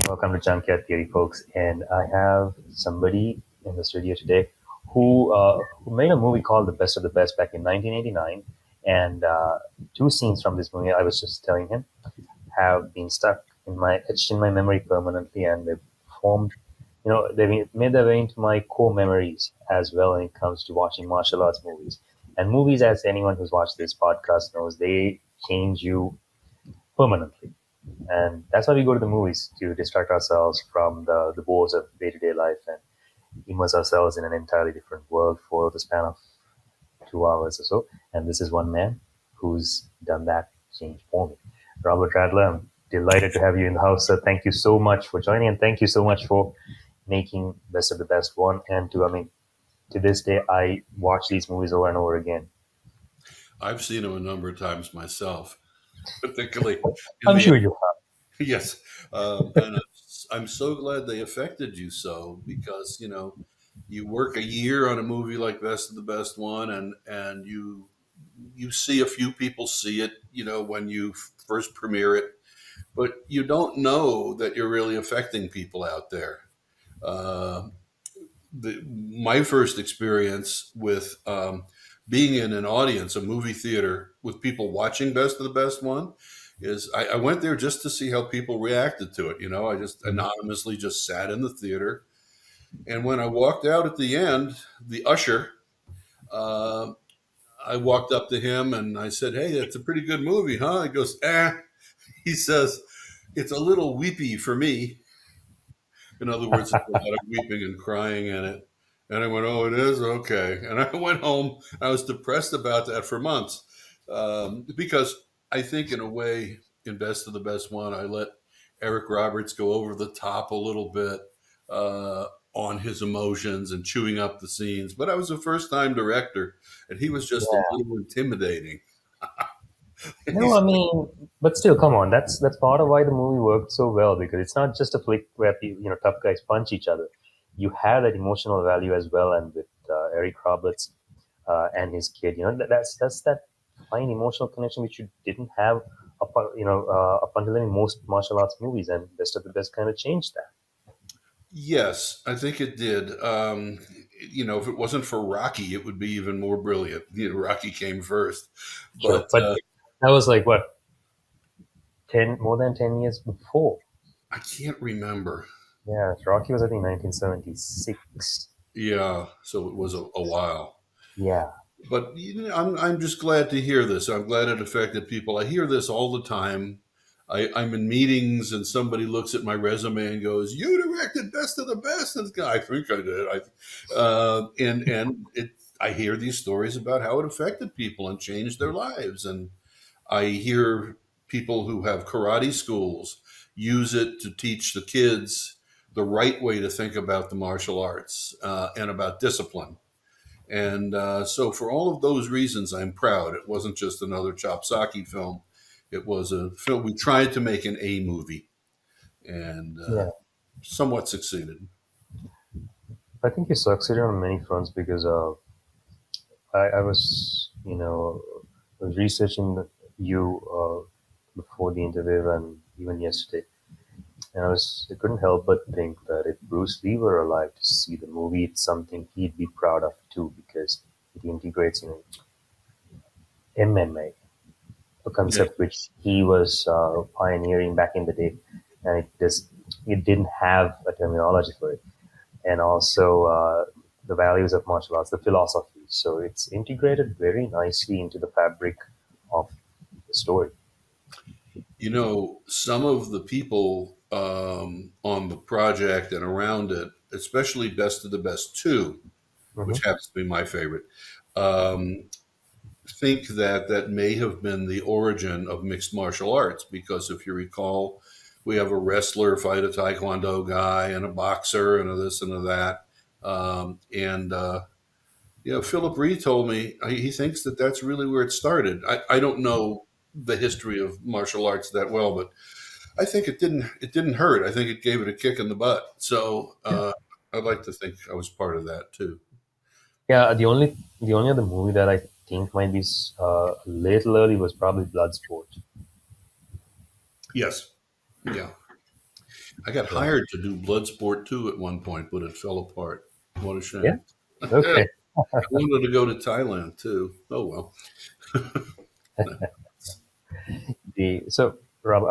Welcome to Junkyard Theory, folks. And I have somebody in the studio today who made a movie called The Best of the Best back in 1989. And two scenes from this movie, I was just telling him, have been stuck etched in my memory permanently, and they've formed, they've made their way into my core memories as well when it comes to watching martial arts movies. And movies, as anyone who's watched this podcast knows, they change you permanently. And that's why we go to the movies to distract ourselves from the woes of day to day life and immerse ourselves in an entirely different world for the span of 2 hours or so. And this is one man who's done that change for me. Robert Radler, I'm delighted to have you in the house, sir. Thank you so much for joining, and thank you so much for making Best of the Best one and two. I mean, to this day, I watch these movies over and over again. I've seen them a number of times myself, particularly in I'm the sure you have. yes, and I'm so glad they affected you so because you work a year on a movie like Best of the Best one, and you see a few people see it, when you first premiere it, but you don't know that you're really affecting people out there. Uh, my first experience with being in an audience, a movie theater with people watching Best of the Best one, is I went there just to see how people reacted to it. I just anonymously just sat in the theater, and when I walked out at the end, the usher, uh, I walked up to him and I said, "Hey, it's a pretty good movie, huh?" He goes, "Eh." He says, "It's a little weepy for me." In other words, there's a lot of weeping and crying in it. And I went, "Oh, it is? Okay." And I went home. I was depressed about that for months because I think, in a way, in Best of the Best one, I let Eric Roberts go over the top a little bit on his emotions and chewing up the scenes. But I was a first time director, and he was just a Yeah. little intimidating. No, I mean, but still, come on. That's part of why the movie worked so well, because it's not just a flick where tough guys punch each other. You have that emotional value as well, and with Eric Roberts and his kid, that's that fine emotional connection which you didn't have up until in most martial arts movies, and Best of the Best kind of changed that. Yes, I think it did. If it wasn't for Rocky, it would be even more brilliant. Rocky came first, Sure, but but that was like what 10 more than 10 years before. I can't remember. Yeah, Rocky was I think 1976. Yeah, so it was a while. Yeah. But I'm just glad to hear this. I'm glad it affected people. I hear this all the time. I'm in meetings and somebody looks at my resume and goes, "You directed Best of the Best." And I think I did. I hear these stories about how it affected people and changed their lives. And I hear people who have karate schools use it to teach the kids the right way to think about the martial arts and about discipline. And so, for all of those reasons, I'm proud. It wasn't just another Chopsaki film. It was a film. We tried to make an A movie and Yeah. somewhat succeeded. I think you succeeded on many fronts because I was, I was researching you before the interview and even yesterday, and I couldn't help but think that if Bruce Lee were alive to see the movie, it's something he'd be proud of too, because it integrates, MMA, a Yeah. concept which he was pioneering back in the day, and it didn't have a terminology for it, and also the values of martial arts, the philosophy. So it's integrated very nicely into the fabric of the story. Some of the people on the project and around it, especially Best of the Best 2, Hmm. which happens to be my favorite, um, think that that may have been the origin of mixed martial arts because if you recall, we have a wrestler fight a taekwondo guy and a boxer and a this and a that. Philip Reed told me he thinks that that's really where it started. I don't know the history of martial arts that well, but I think it didn't hurt. I think it gave it a kick in the butt. So I'd like to think I was part of that too. Yeah, the only other movie that I think might be a little early was probably Bloodsport. Yes. Yeah. I got Right. hired to do Bloodsport 2 at one point, but it fell apart. What a Yeah. shame. I Okay. wanted to go to Thailand too. Oh well. The so Rob,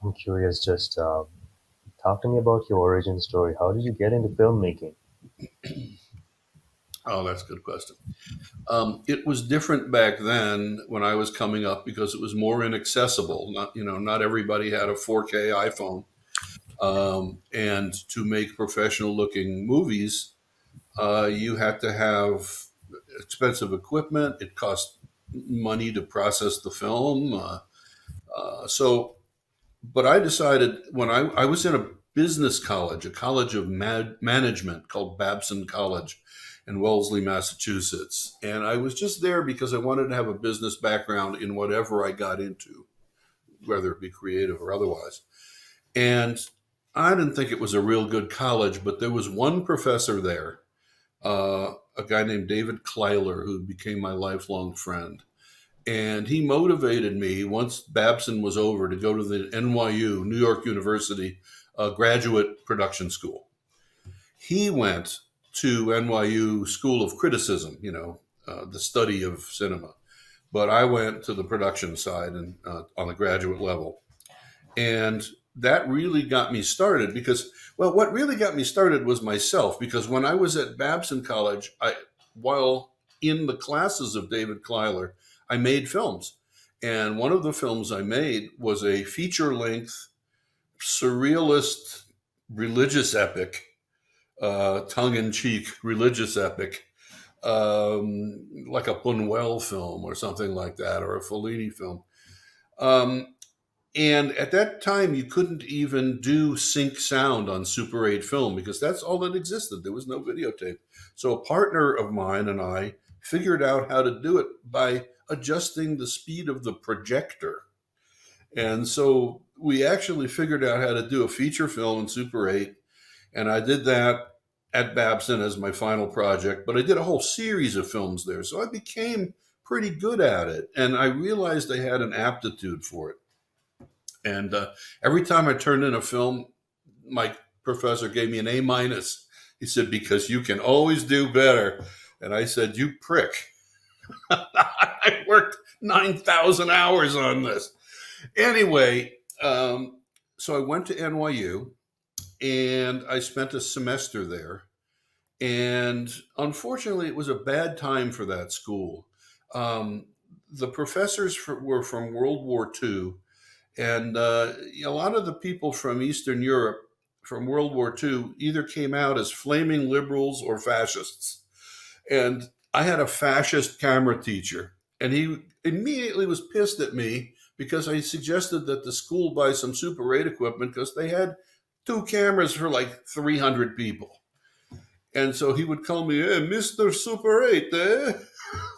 I'm curious. Just talk to me about your origin story. How did you get into filmmaking? Oh, that's a good question. It was different back then when I was coming up because it was more inaccessible. Not everybody had a 4K iPhone, and to make professional looking movies, you had to have expensive equipment. It cost money to process the film. So, but I decided when I was in a business college, a college of management called Babson College in Wellesley, Massachusetts. And I was just there because I wanted to have a business background in whatever I got into, whether it be creative or otherwise. And I didn't think it was a real good college, but there was one professor there, a guy named David Kleiler, who became my lifelong friend. And he motivated me once Babson was over to go to the NYU, New York University, graduate production school. He went to NYU School of Criticism, the study of cinema. But I went to the production side and on the graduate level. And that really got me started because, well, what really got me started was myself. Because when I was at Babson College, while in the classes of David Kleiler, I made films. And one of the films I made was a feature length, surrealist religious epic, tongue in cheek religious epic, like a Buñuel film or something like that, or a Fellini film. Um, and at that time, you couldn't even do sync sound on Super 8 film because that's all that existed. There was no videotape. So a partner of mine and I figured out how to do it by adjusting the speed of the projector. And so we actually figured out how to do a feature film in Super 8. And I did that at Babson as my final project, but I did a whole series of films there. So I became pretty good at it. And I realized I had an aptitude for it. And every time I turned in a film, my professor gave me an A minus. He said, because you can always do better. And I said, you prick. I worked 9,000 hours on this. Anyway, so I went to NYU and I spent a semester there. And unfortunately, it was a bad time for that school. Um, the professors were from World War II. And a lot of the people from Eastern Europe from World War II either came out as flaming liberals or fascists. And I had a fascist camera teacher, and he immediately was pissed at me because I suggested that the school buy some Super 8 equipment because they had two cameras for like 300 people. And so he would call me, hey, Mr. Super 8, eh?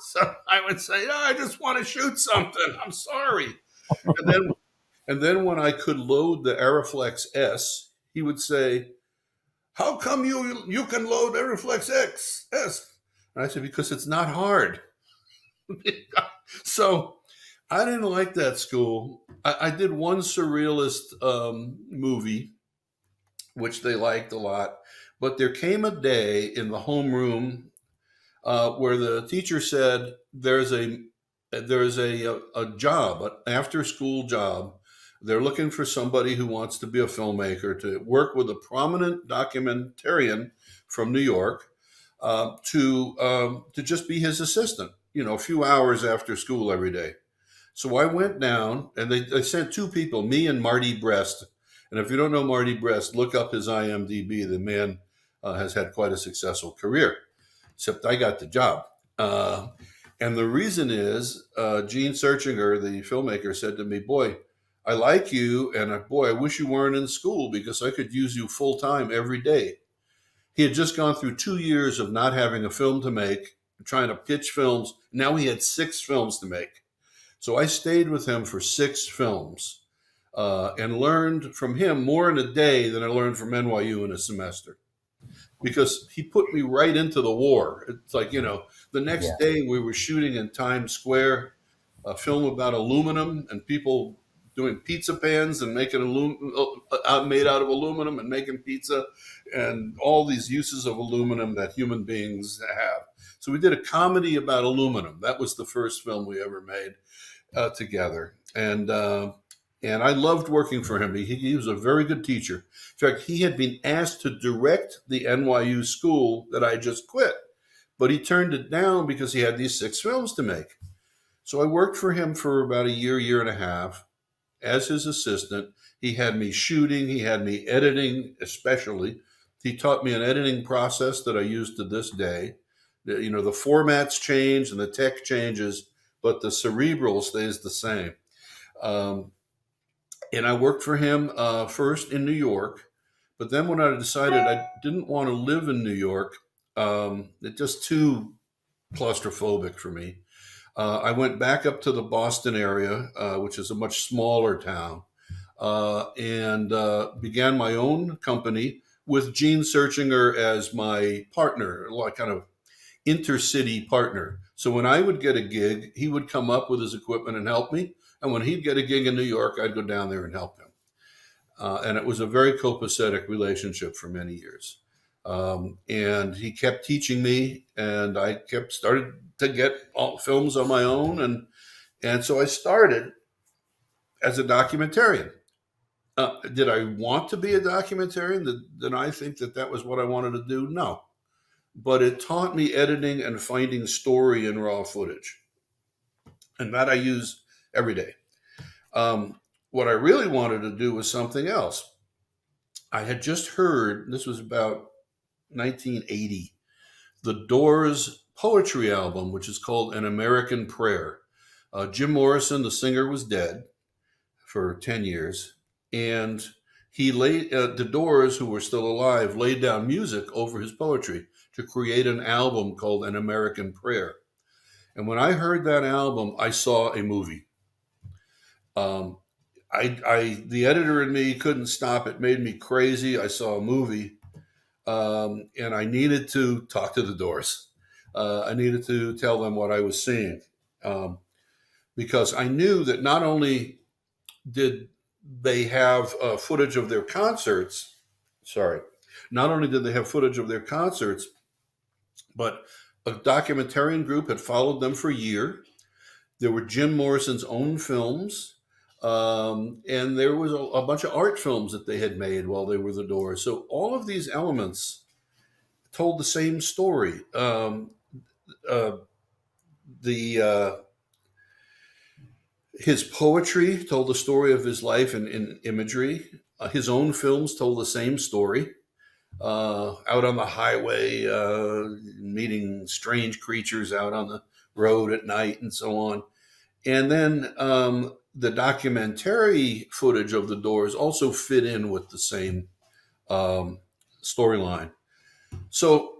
So I would say, no, I just want to shoot something. I'm sorry. And then and then when I could load the Aeroflex S, he would say, how come you can load Aeroflex S? And I said, because it's not hard. So I didn't like that school. I did one surrealist movie, which they liked a lot. But there came a day in the homeroom where the teacher said, there's a job, an after school job. They're looking for somebody who wants to be a filmmaker to work with a prominent documentarian from New York to just be his assistant. A few hours after school every day. So I went down, and they sent two people, me and Marty Brest. And if you don't know Marty Brest, look up his IMDb. The man has had quite a successful career, except I got the job. And the reason is Gene Searchinger, the filmmaker, said to me, boy, I like you, and boy, I wish you weren't in school because I could use you full time every day. He had just gone through 2 years of not having a film to make, trying to pitch films. Now he had 6 films to make. So I stayed with him for 6 films and learned from him more in a day than I learned from NYU in a semester because he put me right into the war. It's like, the next Yeah. day we were shooting in Times Square a film about aluminum and people doing pizza pans and making made out of aluminum and making pizza, and all these uses of aluminum that human beings have. So we did a comedy about aluminum. That was the first film we ever made together, and I loved working for him. He was a very good teacher. In fact, he had been asked to direct the NYU school that I just quit, but he turned it down because he had these 6 films to make. So I worked for him for about a year, year and a half as his assistant. He had me shooting, he had me editing, especially. He taught me an editing process that I use to this day. The formats change and the tech changes, but the cerebral stays the same. Um, and I worked for him first in New York, but then when I decided I didn't want to live in New York, it's just too claustrophobic for me. I went back up to the Boston area, which is a much smaller town, and began my own company with Gene Searchinger as my partner, like kind of intercity partner. So when I would get a gig, he would come up with his equipment and help me. And when he'd get a gig in New York, I'd go down there and help him. And it was a very copacetic relationship for many years. And he kept teaching me, and I started to get all films on my own, and so I started as a documentarian. Did I want to be a documentarian? Did I think that was what I wanted to do? No, but it taught me editing and finding story in raw footage, and that I use every day. What I really wanted to do was something else. I had just heard, this was about 1980, the Doors poetry album, which is called An American Prayer. Jim Morrison, the singer, was dead for 10 years. And the Doors, who were still alive, laid down music over his poetry to create an album called An American Prayer. And when I heard that album, I saw a movie. The editor in me couldn't stop. It made me crazy. I saw a movie. And I needed to talk to the Doors. I needed to tell them what I was seeing, because I knew that not only did they have footage of their concerts, not only did they have footage of their concerts, but a documentarian group had followed them for a year. There were Jim Morrison's own films, and there was a bunch of art films that they had made while they were the Doors. So all of these elements told the same story. His poetry told the story of his life in imagery. His own films told the same story. Out on the highway, meeting strange creatures out on the road at night and so on. And then the documentary footage of the Doors also fit in with the same storyline. So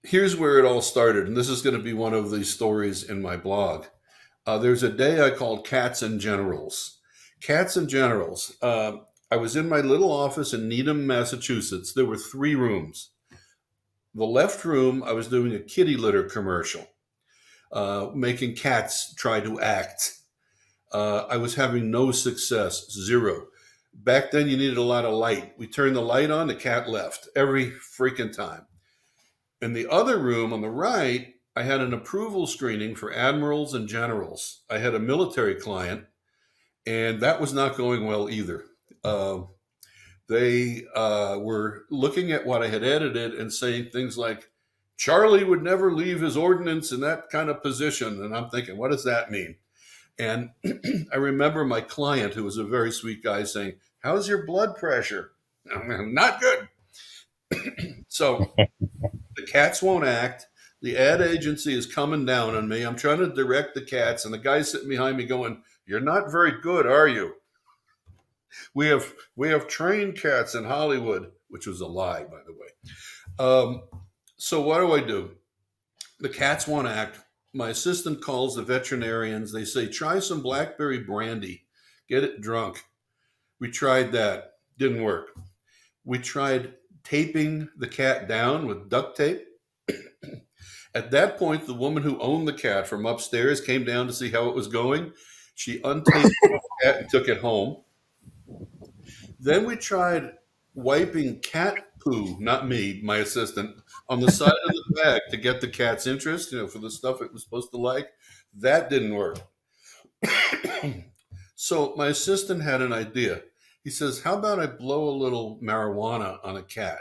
here's where it all started, and this is going to be one of these stories in my blog. There's a day I called Cats and Generals. Cats and Generals. I was in my little office in Needham, Massachusetts. There were 3 rooms. The left room, I was doing a kitty litter commercial, making cats try to act. I was having no success, 0. Back then, you needed a lot of light. We turned the light on, the cat left every freaking time. In the other room on the right, I had an approval screening for admirals and generals. I had a military client, and that was not going well either. They were looking at what I had edited and saying things like, Charlie would never leave his ordnance in that kind of position. And I'm thinking, what does that mean? And I remember my client, who was a very sweet guy, saying, how's your blood pressure? Not good. So the cats won't act. The ad agency is coming down on me. I'm trying to direct the cats, and the guy's sitting behind me going, you're not very good, are you? We have trained cats in Hollywood, which was a lie, by the way. So what do? The cats won't act. My assistant calls the veterinarians. They say, try some blackberry brandy. Get it drunk. We tried that. Didn't work. We tried taping the cat down with duct tape. At that point, the woman who owned the cat from upstairs came down to see how it was going. She untaped the cat and took it home. Then we tried wiping cat poo, not me, my assistant, on the side of the bag to get the cat's interest, for the stuff it was supposed to like. That didn't work. So my assistant had an idea. He says, "How about I blow a little marijuana on a cat?"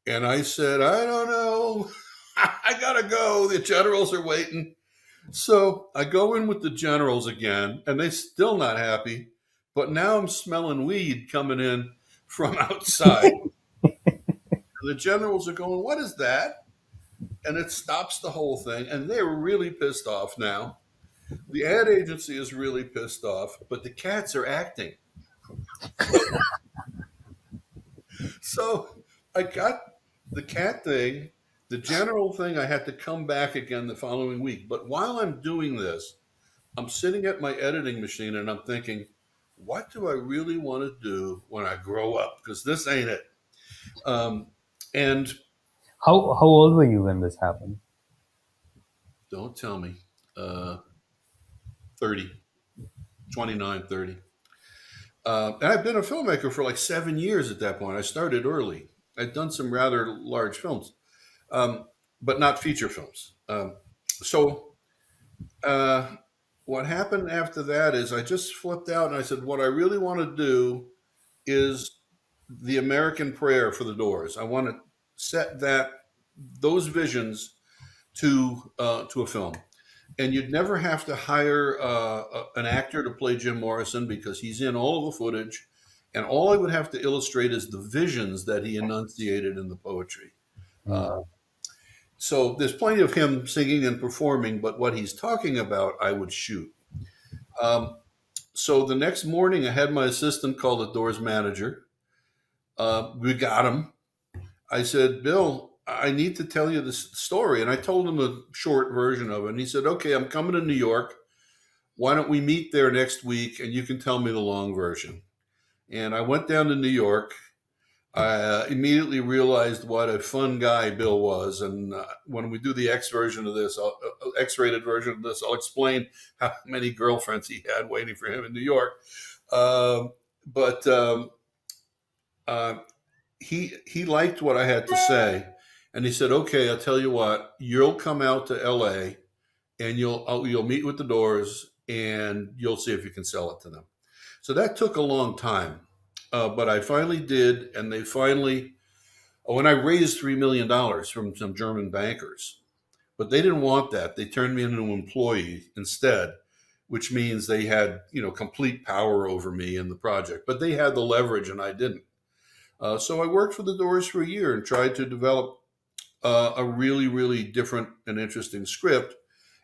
And I said, "I don't know. I gotta go. The generals are waiting." So I go in with the generals again, and they still not happy. But now I'm smelling weed coming in from outside. And the generals are going, "What is that?" And it stops the whole thing. And they're really pissed off now. The ad agency is really pissed off, but the cats are acting. So I got the cat thing, the general thing. I had to come back again the following week. But while I'm doing this, I'm sitting at my editing machine and I'm thinking, what do I really want to do when I grow up? Because this ain't it. Um, and How old were you when this happened? don't tell me, uh, 30, 29, 30. And I've been a filmmaker for like 7 years at that point. I started early. I'd done some rather large films, um, but not feature films. So uh, what happened after that is I just flipped out and I said, what I really want to do is the American Prayer for the Doors. I want to set those visions to a film, and you'd never have to hire an actor to play Jim Morrison because he's in all of the footage, and all I would have to illustrate is the visions that he enunciated in the poetry. Mm. Uh, so there's plenty of him singing and performing, but what he's talking about, I would shoot. Um, so the next morning, I had my assistant call the Doors manager. We got him. I said, "Bill, I need to tell you this story." And I told him a short version of it. And he said, "Okay, I'm coming to New York. Why don't we meet there next week and you can tell me the long version?" And I went down to New York. I immediately realized what a fun guy Bill was. And when we do the X-rated version of this, I'll explain how many girlfriends he had waiting for him in New York. Um, but uh, he liked what I had to say, and he said, "Okay, I'll tell you what. You'll come out to L.A. and you'll meet with the Doors, and you'll see if you can sell it to them." So that took a long time, but I finally did, and they finally. When I raised $3 million from some German bankers, but they didn't want that. They turned me into an employee instead, which means they had complete power over me in the project. But they had the leverage, and I didn't. So I worked for the Doors for a year and tried to develop a really, really different and interesting script.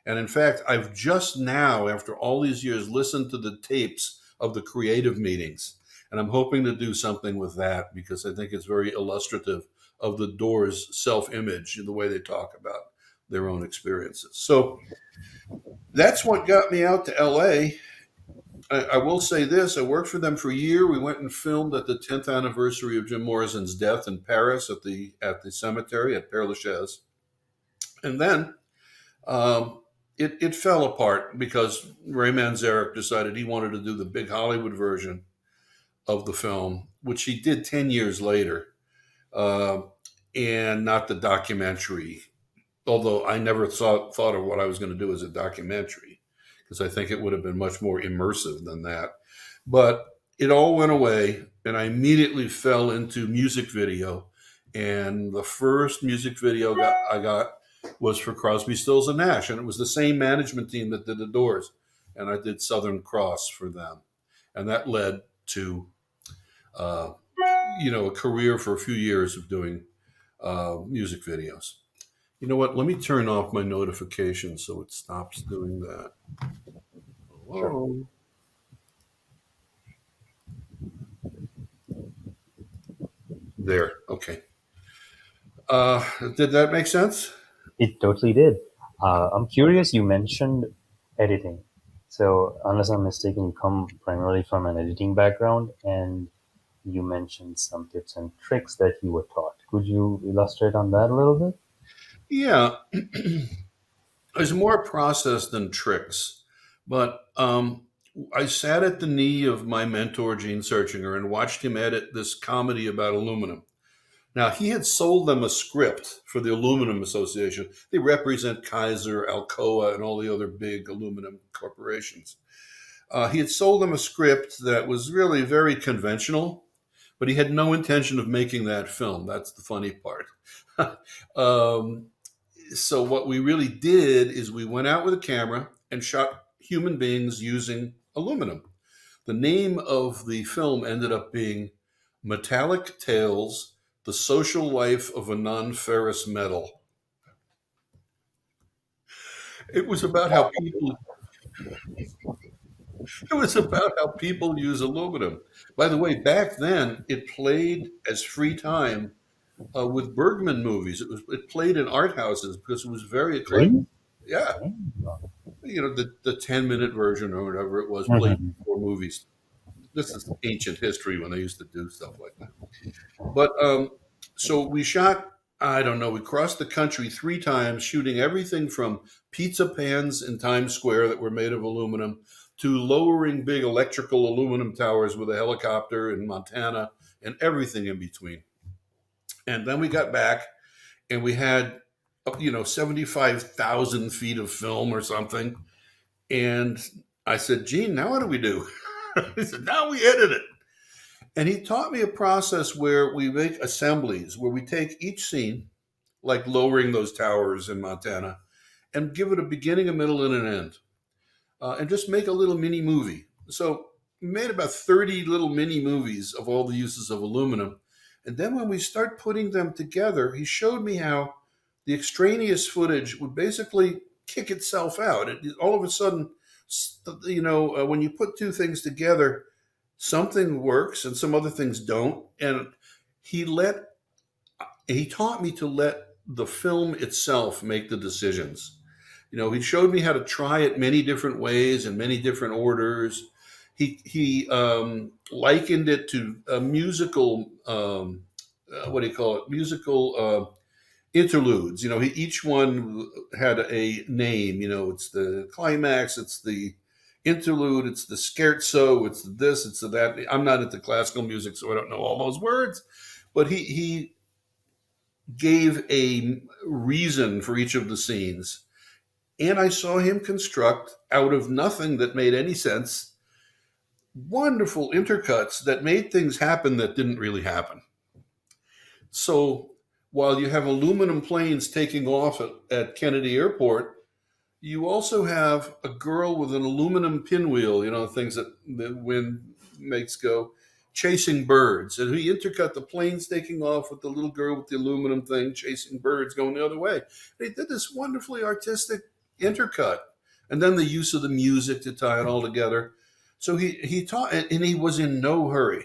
And in fact, I've just now, after all these years, listened to the tapes of the creative meetings. And I'm hoping to do something with that because I think it's very illustrative of the Doors' self image and the way they talk about their own experiences. So that's what got me out to LA. I will say this: I worked for them for a year. We went and filmed at the 10th anniversary of Jim Morrison's death in Paris at the cemetery at Père Lachaise, and then it fell apart because Ray Manzarek decided he wanted to do the big Hollywood version of the film, which he did 10 years later, uh, and not the documentary. Although I never thought of what I was going to do as a documentary because I think it would have been much more immersive than that. But it all went away, and I immediately fell into music video. And the first music video I got was for Crosby, Stills, and Nash, and it was the same management team that did the Doors, and I did Southern Cross for them, and that led to uh, a career for a few years of doing music videos. You know what? Let me turn off my notifications so it stops doing that. Sure. Whoa. There. Okay. Did that make sense? It totally did. I'm curious, you mentioned editing. So, unless I'm mistaken, you come primarily from an editing background, and you mentioned some tips and tricks that you were taught. Could you illustrate on that a little bit? Yeah. There's more process than tricks. But I sat at the knee of my mentor, Gene Searchinger, and watched him edit this comedy about aluminum. Now, he had sold them a script for the Aluminum Association. They represent Kaiser, Alcoa, and all the other big aluminum corporations. He had sold them a script that was really very conventional, but he had no intention of making that film. That's the funny part. um, so, what we really did is we went out with a camera and shot human beings using aluminum. The name of the film ended up being Metallic Tales: The Social Life of a Non-Ferrous Metal. It was about how people it was about how people use aluminum. By the way, back then it played as free time with Bergman movies. It played in art houses because it was very eclectic. Really? Yeah, Oh. the 10-minute version or whatever it was played Mhm. before movies. This is ancient history when they used to do stuff like that. But so we shot, I don't know, we crossed the country three times, shooting everything from pizza pans in Times Square that were made of aluminum to lowering big electrical aluminum towers with a helicopter in Montana and everything in between. And then we got back and we had, 75,000 feet of film or something. And I said, Gene, now what do we do? He said, now we edit it. And he taught me a process where we make assemblies, where we take each scene, like lowering those towers in Montana, and give it a beginning, a middle, and an end, and just make a little mini movie. So we made about 30 little mini movies of all the uses of aluminum. And then when we start putting them together, he showed me how the extraneous footage would basically kick itself out. All of a sudden, when you put two things together, something works and some other things don't. And he let he taught me to let the film itself make the decisions. He showed me how to try it many different ways and many different orders. He likened it to a musical, what do you call it? Musical interludes. Each one had a name. It's the climax, it's the interlude, it's the scherzo, it's the this, it's the that. I'm not into classical music, so I don't know all those words, but he gave a reason for each of the scenes. And I saw him construct out of nothing that made any sense wonderful intercuts that made things happen that didn't really happen. So while you have aluminum planes taking off at Kennedy Airport, you also have a girl with an aluminum pinwheel, things that the wind makes go, chasing birds. And he intercut the planes taking off with the little girl with the aluminum thing chasing birds going the other way. They did this wonderfully artistic intercut. And then the use of the music to tie it all together. So he taught, and he was in no hurry.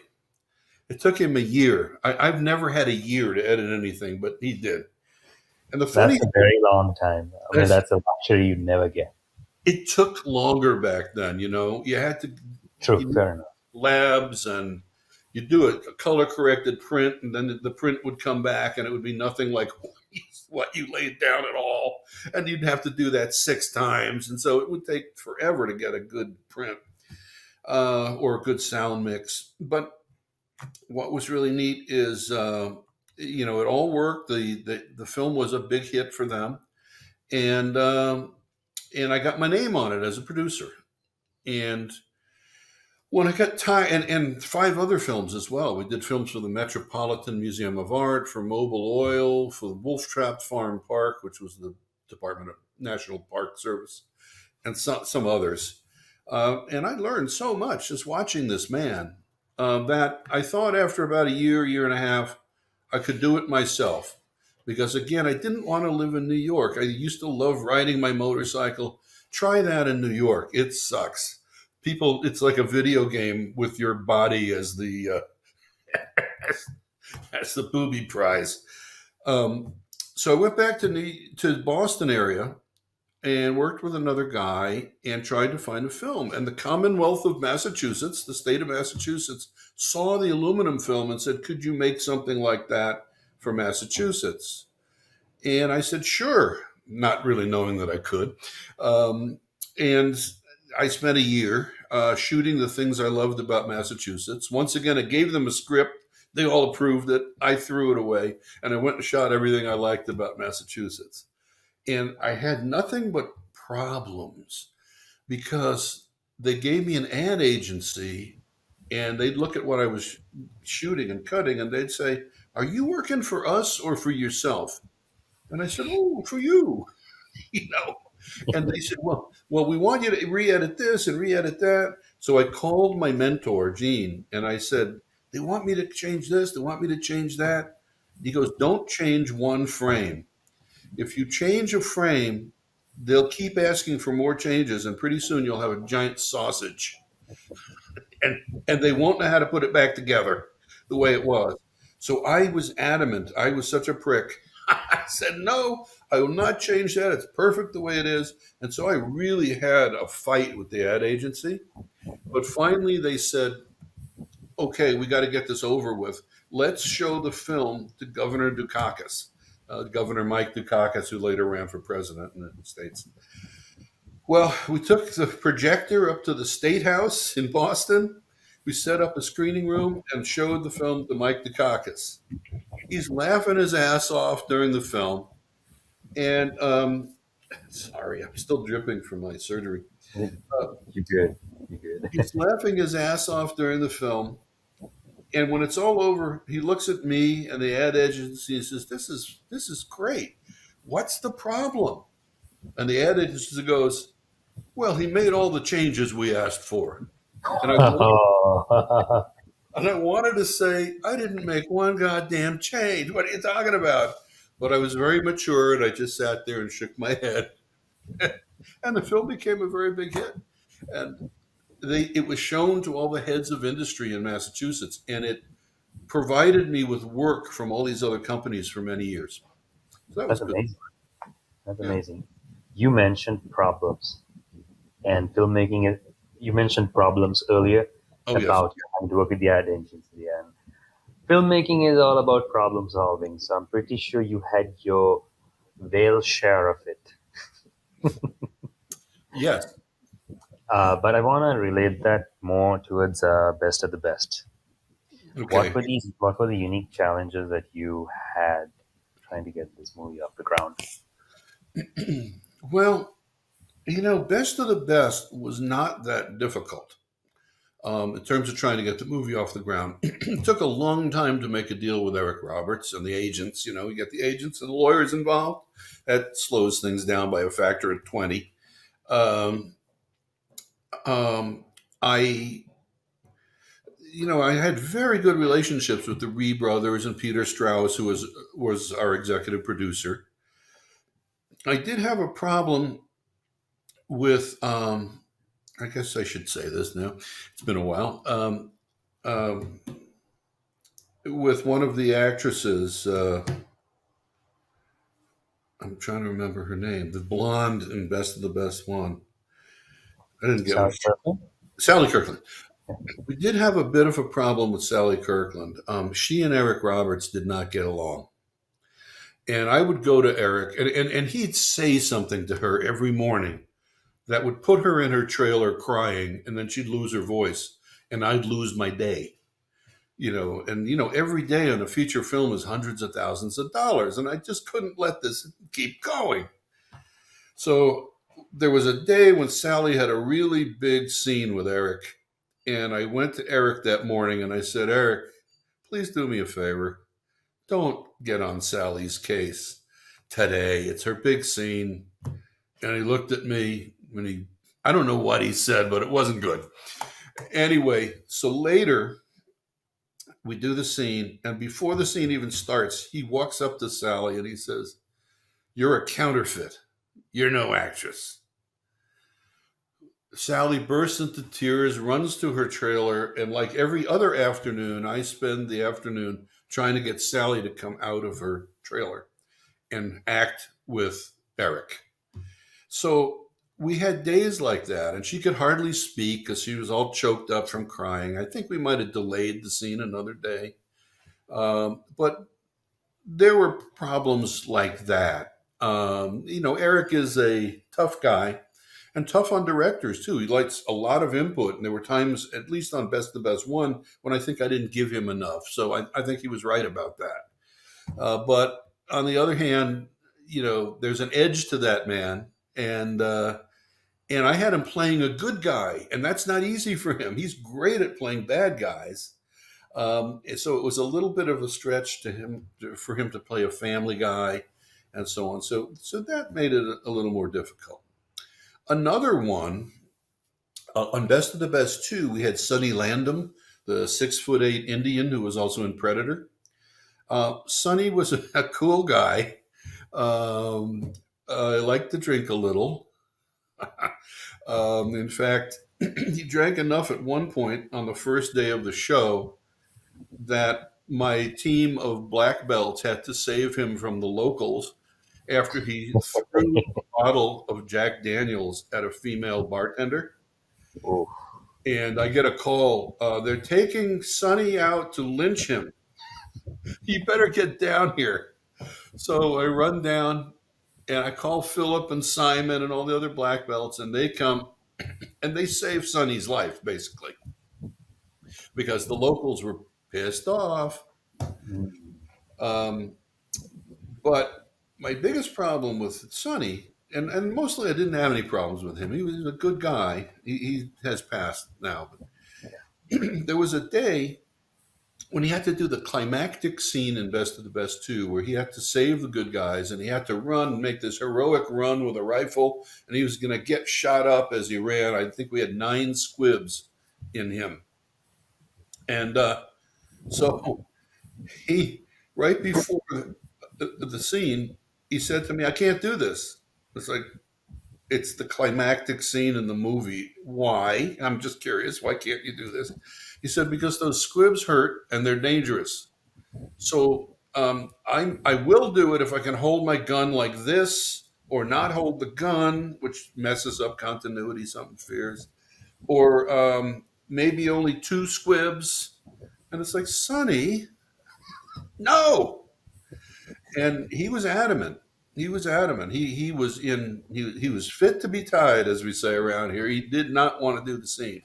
It took him a year. I've never had a year to edit anything, but he did. And the funny That's a very long time. I mean, is, that's a luxury you never get. it took longer back then. You had to True, you fair enough. labs and you do a color corrected print, and then the print would come back, and it would be nothing like what you laid down at all, and you'd have to do that six times, and so it would take forever to get a good print or a good sound mix. But what was really neat is it all worked. The film was a big hit for them, and I got my name on it as a producer. And when I got tired, and five other films as well. We did films for the Metropolitan Museum of Art, for Mobil Oil, for the Wolf Trap Farm Park, which was the Department of National Park Service, and some others. And I learned so much just watching this man that I thought after about a year, year and a half, I could do it myself. Because again, I didn't want to live in New York. I used to love riding my motorcycle. Try that in New York. It sucks. People, it's like a video game with your body as the as the booby prize. Um, so I went back to Boston area and worked with another guy and tried to find a film. And the Commonwealth of Massachusetts, the state of Massachusetts, saw the aluminum film and said, "Could you make something like that for Massachusetts?" And I said, "Sure," not really knowing that I could. And I spent a year shooting the things I loved about Massachusetts. Once again, I gave them a script. They all approved it. I threw it away, and I went and shot everything I liked about Massachusetts. And I had nothing but problems because they gave me an ad agency, and they'd look at what I was shooting and cutting, and they'd say, "Are you working for us or for yourself?" And I said, "Oh, for you." you know. And they said, well, we want you to re-edit this and re-edit that. So I called my mentor, Gene, and I said, they want me to change this. They want me to change that. He goes, don't change one frame. If you change a frame, they'll keep asking for more changes, and pretty soon you'll have a giant sausage, and and they won't know how to put it back together the way it was. So I was adamant. I was such a prick. I said, no, I will not change that. It's perfect the way it is. And so I really had a fight with the ad agency. But finally, they said, okay, we got to get this over with. Let's show the film to Governor Dukakis, Governor Mike Dukakis, who later ran for president in the States. Well, we took the projector up to the State House in Boston. We set up a screening room and showed the film to Mike Dukakis. He's laughing his ass off during the film. And sorry, I'm still dripping from my surgery. Uh, You good? You good? he's laughing his ass off during the film. And when it's all over, he looks at me and the ad agency and says, "This is great. What's the problem?" And the ad agency goes, "Well, he made all the changes we asked for." And I wanted, Oh, and I wanted to say, I didn't make one goddamn change. What are you talking about? But I was very mature, and I just sat there and shook my head. And the film became a very big hit. And it was shown to all the heads of industry in Massachusetts, and it provided me with work from all these other companies for many years. So that was that's good. amazing. That's Yeah. amazing. You mentioned problems and filmmaking. You mentioned problems earlier Oh yes. about having to work with the ad agency, and filmmaking is all about problem solving. So I'm pretty sure you had your whale share of it. Yes. But I want to relate that more towards best of the best. Okay. What were the unique challenges that you had trying to get this movie off the ground? Well, Best of the Best was not that difficult in terms of trying to get the movie off the ground. It took a long time to make a deal with Eric Roberts and the agents. You get the agents and the lawyers involved. That slows things down by a factor of 20. Um, um, I, I had very good relationships with the Ree brothers and Peter Strauss, who was our executive producer. I did have a problem with, I guess I should say this now. It's been a while. Um, with one of the actresses, I'm trying to remember her name, the blonde in Best of the Best one. I didn't get what Sound perfect? Sally Kirkland. We did have a bit of a problem with Sally Kirkland. She and Eric Roberts did not get along. And I would go to Eric, and he'd say something to her every morning that would put her in her trailer crying, and then she'd lose her voice, and I'd lose my day. Every day on a feature film is hundreds of thousands of dollars, and I just couldn't let this keep going. So there was a day when Sally had a really big scene with Eric, and I went to Eric that morning and I said, Eric, please do me a favor. Don't get on Sally's case today. It's her big scene. And he looked at me when I don't know what he said, but it wasn't good. Anyway, so later we do the scene, and before the scene even starts, he walks up to Sally and he says, "You're a counterfeit. You're no actress." Sally bursts into tears, runs to her trailer, and like every other afternoon, I spend the afternoon trying to get Sally to come out of her trailer and act with Eric. So we had days like that, and she could hardly speak because she was all choked up from crying. I think we might have delayed the scene another day. But there were problems like that. Eric is a tough guy, and tough on directors too. He likes a lot of input, and there were times, at least on Best of the Best one, when I think I didn't give him enough. So I think he was right about that. But on the other hand, there's an edge to that man, and and I had him playing a good guy, and that's not easy for him. He's great at playing bad guys. And so it was a little bit of a stretch for him to play a family guy, and so on. So that made it a little more difficult. Another one on Best of the Best 2, we had Sonny Landham, the 6'8" Indian who was also in Predator. Sonny was a cool guy. I liked to drink a little. In fact, he drank enough at one point on the first day of the show that my team of black belts had to save him from the locals after he threw a bottle of Jack Daniels at a female bartender. Oh, And I get a call. They're taking Sonny out to lynch him. You better get down here. So I run down and I call Philip and Simon and all the other black belts, and they come and they save Sonny's life, basically, because the locals were pissed off. mm, Um, but my biggest problem with Sonny, and mostly I didn't have any problems with him. He was a good guy. He has passed now. But there was a day when he had to do the climactic scene in Best of the Best 2, where he had to save the good guys and he had to run and make this heroic run with a rifle, and he was going to get shot up as he ran. I think we had 9 squibs in him. And so he, right before the scene, he said to me, I can't do this. It's like, it's the climactic scene in the movie. Why? I'm just curious. Why can't you do this? He said, because those squibs hurt and they're dangerous. So I will do it if I can hold my gun like this, or not hold the gun, which messes up continuity, something fears, or maybe only 2 squibs. And it's like, Sonny, no. And he was adamant. He was adamant. He was fit to be tied, as we say around here. He did not want to do the scene.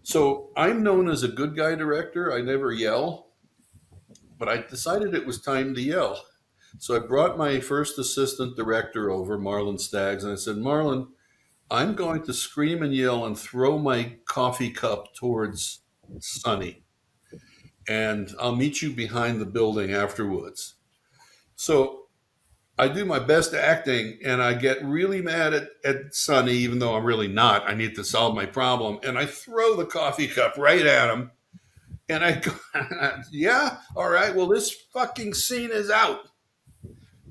So I'm known as a good guy director. I never yell, but I decided it was time to yell. So I brought my first assistant director over, Marlon Staggs, and I said, Marlon, I'm going to scream and yell and throw my coffee cup towards Sonny, and I'll meet you behind the building afterwards. So I do my best acting, and I get really mad at Sonny, even though I'm really not. I need to solve my problem. And I throw the coffee cup right at him. And I go, yeah, all right, well, this fucking scene is out.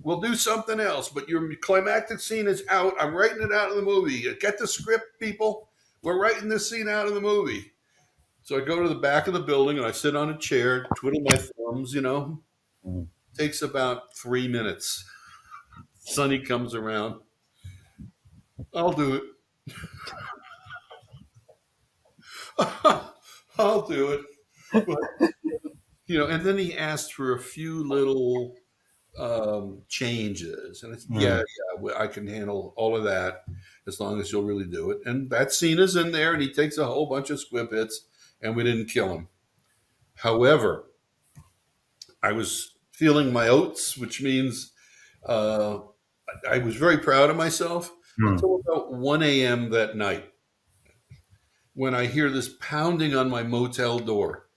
We'll do something else, but your climactic scene is out. I'm writing it out of the movie. Get the script, people. We're writing this scene out of the movie. So I go to the back of the building and I sit on a chair, twiddle my thumbs. mm. Takes about 3 minutes. Sonny comes around. I'll do it. I'll do it. But, and then he asked for a few little changes. And it's, yeah, Mm. I can handle all of that as long as you'll really do it. And that scene is in there, and he takes a whole bunch of squib hits, and we didn't kill him. However, I was feeling my oats, which means uh, I was very proud of myself Mm. until about 1 a.m. that night, when I hear this pounding on my motel door.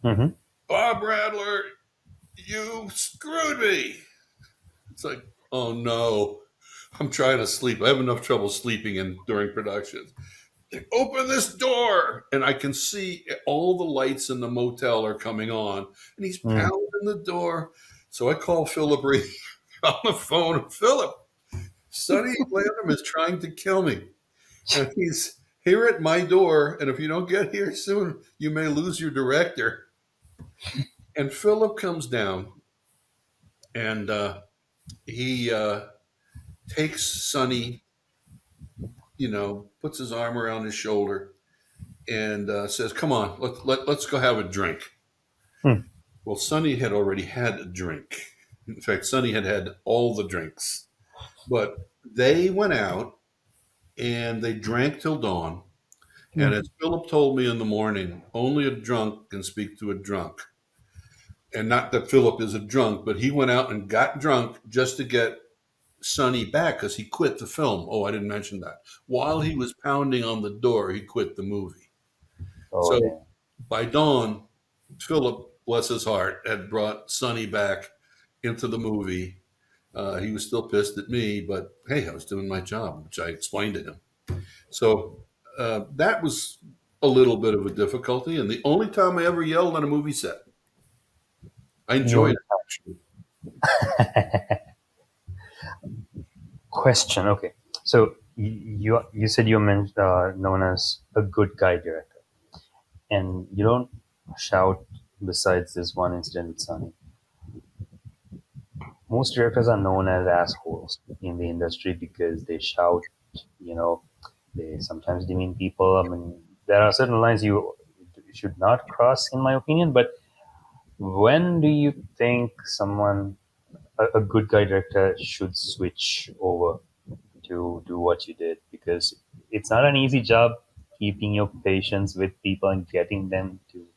Mhm. Bob Radler, you screwed me. It's like, oh no, I'm trying to sleep. I have enough trouble sleeping during productions. Open this door, and I can see all the lights in the motel are coming on, and he's Mm. pounding the door. So I call Philip Reed on the phone. Philip, Sonny Landham is trying to kill me, and he's here at my door. And if you don't get here soon, you may lose your director. And Philip comes down, and he takes Sonny, puts his arm around his shoulder, and says, "Come on, let's go have a drink." Mm. Well, Sonny had already had a drink. In fact, Sonny had had all the drinks. But they went out and they drank till dawn. And Hmm. as Philip told me in the morning, only a drunk can speak to a drunk. And not that Philip is a drunk, but he went out and got drunk just to get Sonny back because he quit the film. Oh, I didn't mention that. While he was pounding on the door, he quit the movie. Oh, So damn. by dawn, Philip, bless his heart, had brought Sonny back into the movie. He was still pissed at me, but hey, I was doing my job, which I explained to him. So that was a little bit of a difficulty, and the only time I ever yelled on a movie set. I The enjoyed only it actually. question. Okay, so you said you're known as a good guy director, and you don't shout. Besides this one incident with Sunny, most directors are known as assholes in the industry because they shout. You know, they sometimes demean people. I mean, there are certain lines you should not cross, in my opinion. But when do you think a good guy director, should switch over to do what you did? Because it's not an easy job keeping your patience with people and getting them to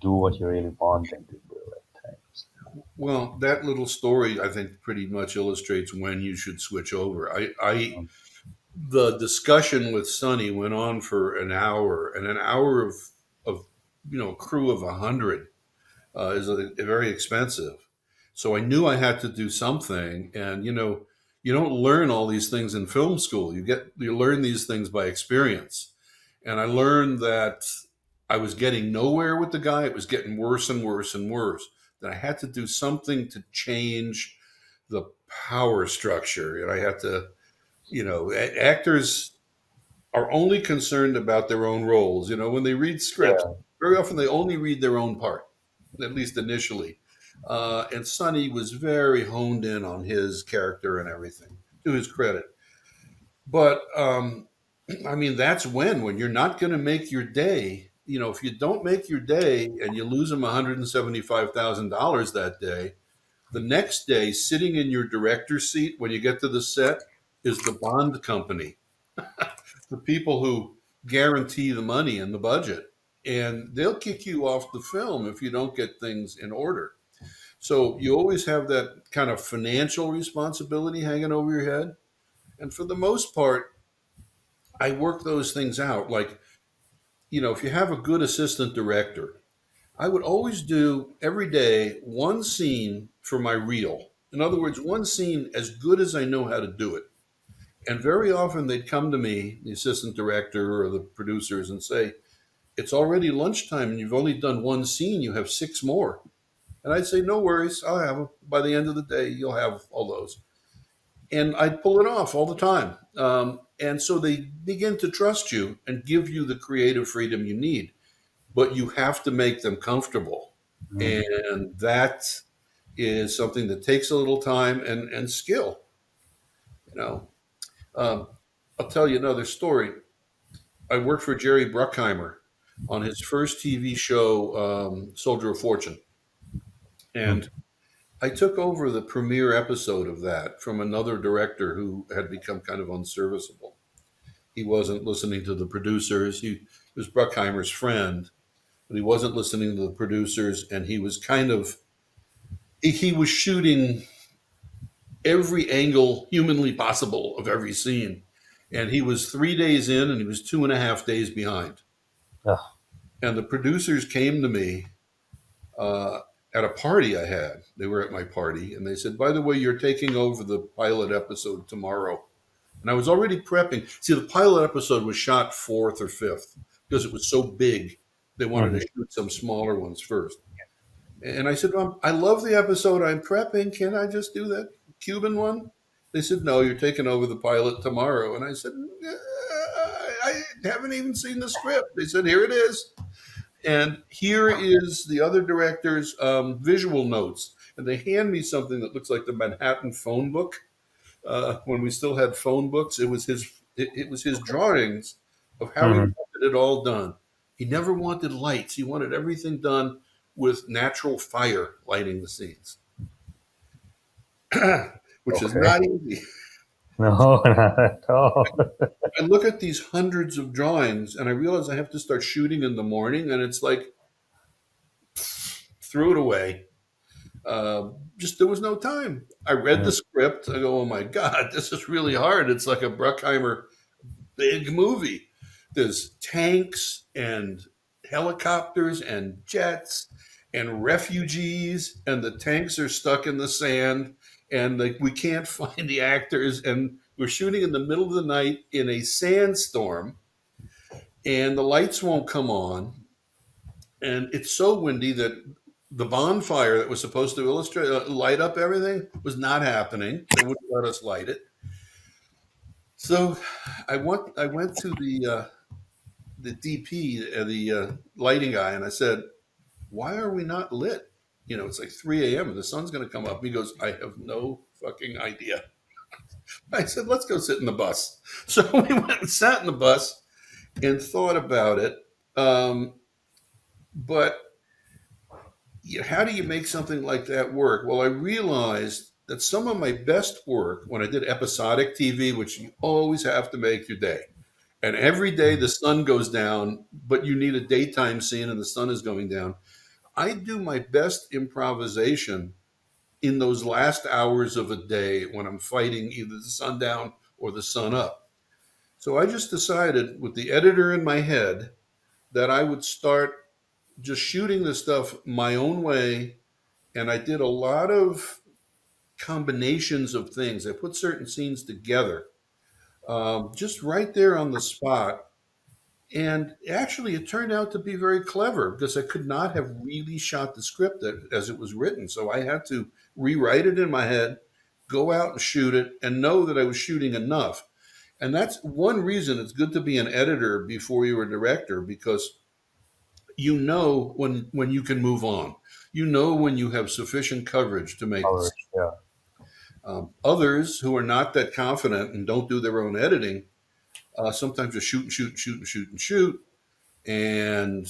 do what you really want them to do at times. Well, that little story I think pretty much illustrates when you should switch over. Um, The discussion with Sonny went on for an hour, and an hour of a crew of 100 is very expensive. So I knew I had to do something, and you don't learn all these things in film school. You learn these things by experience, and I learned that I was getting nowhere with the guy. It was getting worse and worse and worse. That I had to do something to change the power structure, and I had to, actors are only concerned about their own roles. When they read scripts, yeah. very often they only read their own part, at least initially. And Sonny was very honed in on his character and everything, to his credit. But I mean, that's when you're not going to make your day. If you don't make your day and you lose them $175,000 that day, the next day, sitting in your director's seat when you get to the set, is the bond company, the people who guarantee the money and the budget. And they'll kick you off the film if you don't get things in order. So you always have that kind of financial responsibility hanging over your head. And for the most part, I work those things out. Like, if you have a good assistant director, I would always do every day one scene for my reel. In other words, one scene as good as I know how to do it. And very often they'd come to me, the assistant director or the producers, and say, "It's already lunchtime and you've only done one scene. You have six more." And I'd say, "No worries. I'll have them. By the end of the day, you'll have all those." And I'd pull it off all the time. And so they begin to trust you and give you the creative freedom you need, but you have to make them comfortable. Mm. And that is something that takes a little time and skill. You know, um, I'll tell you another story. I worked for Jerry Bruckheimer on his first TV show, Soldier of Fortune, Mm. and I took over the premiere episode of that from another director who had become kind of unserviceable. He wasn't listening to the producers. He was Bruckheimer's friend, but he wasn't listening to the producers, and he was kind of he was shooting every angle humanly possible of every scene, and he was 3 days in, and he was 2.5 days behind. Ugh. And the producers came to me uh, at a party I had. They were at my party, and they said, "By the way, you're taking over the pilot episode tomorrow." And I was already prepping. See, the pilot episode was shot fourth or fifth because it was so big. They wanted Mhm. to shoot some smaller ones first. And I said, "I love the episode. I'm prepping. Can I just do that Cuban one?" They said, "No, you're taking over the pilot tomorrow." And I said, I haven't even seen the script." They said, "Here it is." And here is the other director's visual notes. And they hand me something that looks like the Manhattan phone book. When we still had phone books, it was his drawings of how he Mhm. wanted it all done. He never wanted lights. He wanted everything done with natural fire lighting the scenes, which is Okay. not easy. No, not at all. I look at these hundreds of drawings and I realize I have to start shooting in the morning, and it's like, threw it away. Just there was no time. I read the Mm. script. I go, oh my God, this is really hard. It's like a Bruckheimer big movie. There's tanks and helicopters and jets and refugees, and the tanks are stuck in the sand, and like we can't find the actors, and we're shooting in the middle of the night in a sandstorm, and the lights won't come on, and it's so windy that the bonfire that was supposed to illustrate light up everything was not happening. They wouldn't let us light it. So I went to the DP, the lighting guy, and I said, "Why are we not lit? You know, it's like 3 a.m. and the sun's going to come up." He goes, "I have no fucking idea." I said, "Let's go sit in the bus." So we went and sat in the bus and thought about it. But how do you make something like that work? Well, I realized that some of my best work when I did episodic TV, which you always have to make your day, and every day the sun goes down, but you need a daytime scene and the sun is going down. I do my best improvisation in those last hours of a day when I'm fighting either the sun down or the sun up. So I just decided with the editor in my head that I would start just shooting the stuff my own way. And I did a lot of combinations of things. I put certain scenes together just right there on the spot. And actually, it turned out to be very clever because I could not have really shot the script as it was written. So I had to rewrite it in my head, go out and shoot it, and know that I was shooting enough. And that's one reason it's good to be an editor before you're a director, because you know when you can move on. You know when you have sufficient coverage to make the. Coverage, yeah. Others who are not that confident and don't do their own editing sometimes just shoot and shoot and shoot and shoot and shoot. And,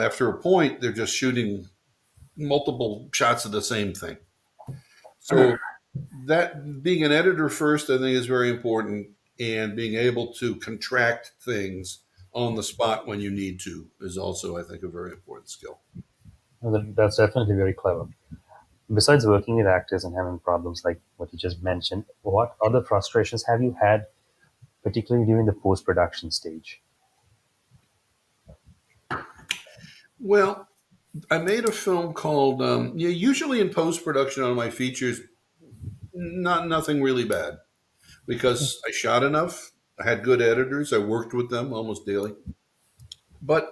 after a point, they're just shooting multiple shots of the same thing. So, that being an editor first, I think, is very important. And being able to contract things on the spot when you need to is also, I think, a very important skill. Well, that's definitely very clever. Besides working with actors and having problems like what you just mentioned, what other frustrations have you had, particularly during the post production stage? Well, I made a film called, yeah, usually in post production on my features, nothing really bad because I shot enough. I had good editors. I worked with them almost daily. But,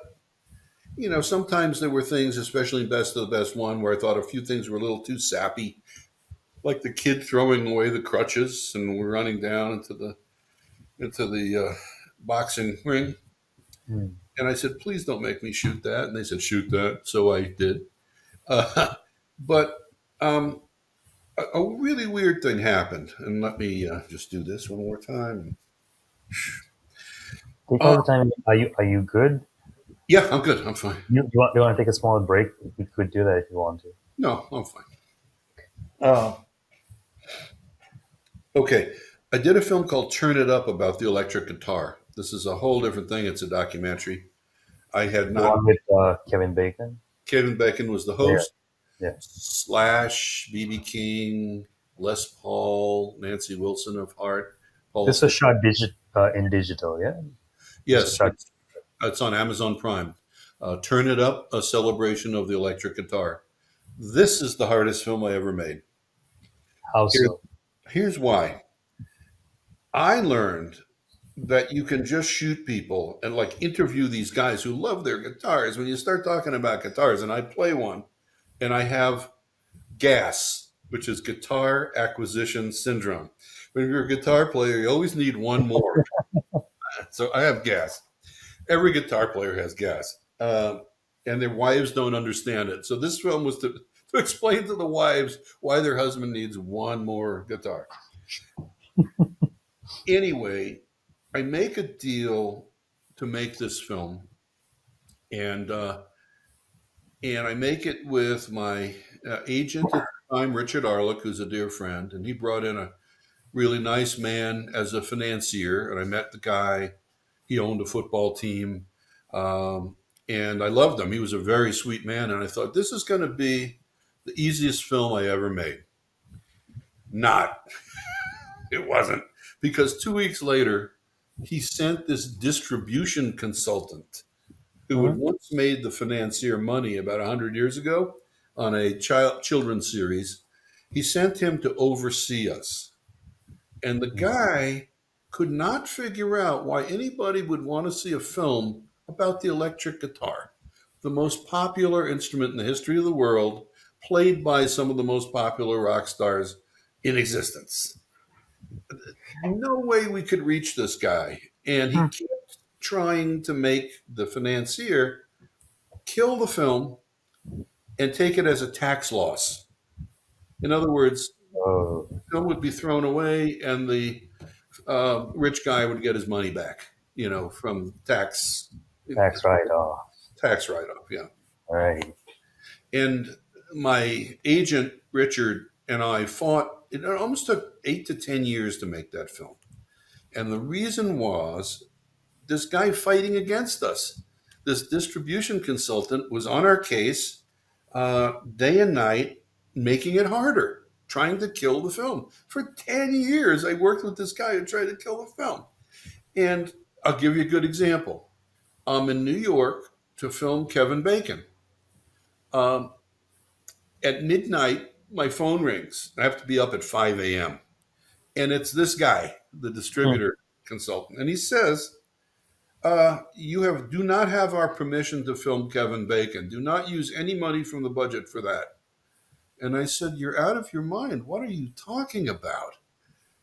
sometimes there were things, especially in Best of the Best One, where I thought a few things were a little too sappy, like the kid throwing away the crutches and we're running down into the boxing ring. Hmm. And I said, please don't make me shoot that. And they said, shoot that. So I did. Uh, but um, a really weird thing happened. And let me just do this one more time. Take Uh, all the time. Are you good? yeah, I'm good. I'm fine. You want to take a small break? We could do that if you want to. No, I'm fine. Okay. I did a film called Turn It Up about the electric guitar. This is a whole different thing. It's a documentary. I had The not. one with Kevin Bacon. Kevin Bacon was the Yeah, host. yeah. Slash, BB King, Les Paul, Nancy Wilson of Heart, Paul. This was shot in digital. Yeah, this was Yes, shot. it's on Amazon Prime. Turn It Up, a celebration of the electric guitar. This is the hardest film I ever made. How Here, so? here's why. I learned that you can just shoot people and like interview these guys who love their guitars. When you start talking about guitars, and I play one, and I have GAS, which is guitar acquisition syndrome. When you're a guitar player, you always need one more. So I have GAS. Every guitar player has GAS. And their wives don't understand it. So this film was to explain to the wives why their husband needs one more guitar. Anyway, I make a deal to make this film, and I make it with my agent at the time, Richard Arlick, who's a dear friend, and he brought in a really nice man as a financier, and I met the guy. He owned a football team, um, and I loved him. He was a very sweet man, and I thought this is going to be the easiest film I ever made. Not, it wasn't, because 2 weeks later, he sent this distribution consultant who had Mhm. once made the financier money about 100 years ago on a children's series. He sent him to oversee us. And the guy could not figure out why anybody would want to see a film about the electric guitar, the most popular instrument in the history of the world, played by some of the most popular rock stars in existence. No way we could reach this guy. And he Mhm. kept trying to make the financier kill the film and take it as a tax loss. In other words, Oh, the film would be thrown away and the rich guy would get his money back, from tax write-off. tax write off. Yeah. Right. And my agent, Richard, and I fought. It almost took 8 to 10 years to make that film. And the reason was this guy fighting against us. This distribution consultant was on our case day and night, making it harder, trying to kill the film. For 10 years, I worked with this guy who tried to kill the film. And I'll give you a good example. I'm in New York to film Kevin Bacon. Um, at midnight, my phone rings. I have to be up at 5 a.m. And it's this guy, the Mm. distributor consultant. And he says, you do not have our permission to film Kevin Bacon. Do not use any money from the budget for that. And I said, you're out of your mind. What are you talking about?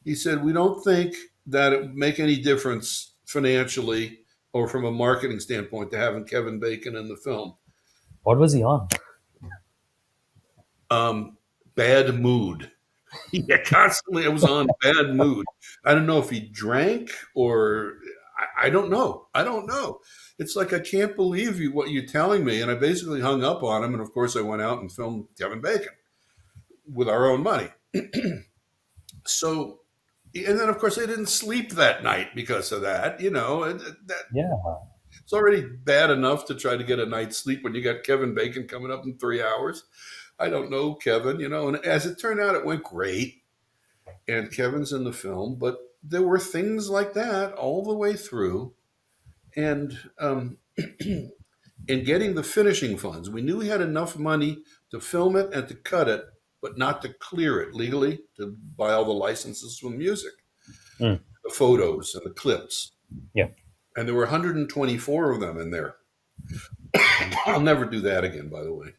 He said, we don't think that it would make any difference financially or from a marketing standpoint to having Kevin Bacon in the film. What was he on? Um, Bad mood. Yeah, constantly I was on bad mood. I don't know if he drank or I don't know. I don't know. It's like I can't believe what you're telling me. And I basically hung up on him. And of course I went out and filmed Kevin Bacon with our own money. So, and then of course I didn't sleep that night because of that. Yeah. It's already bad enough to try to get a night's sleep when you got Kevin Bacon coming up in 3 hours. I don't know Kevin, and as it turned out, it went great. And Kevin's in the film, but there were things like that all the way through. And in getting the finishing funds, we knew we had enough money to film it and to cut it, but not to clear it legally, to buy all the licenses from music, Mm. the photos and the clips. Yeah. And there were 124 of them in there. I'll never do that again, by the way,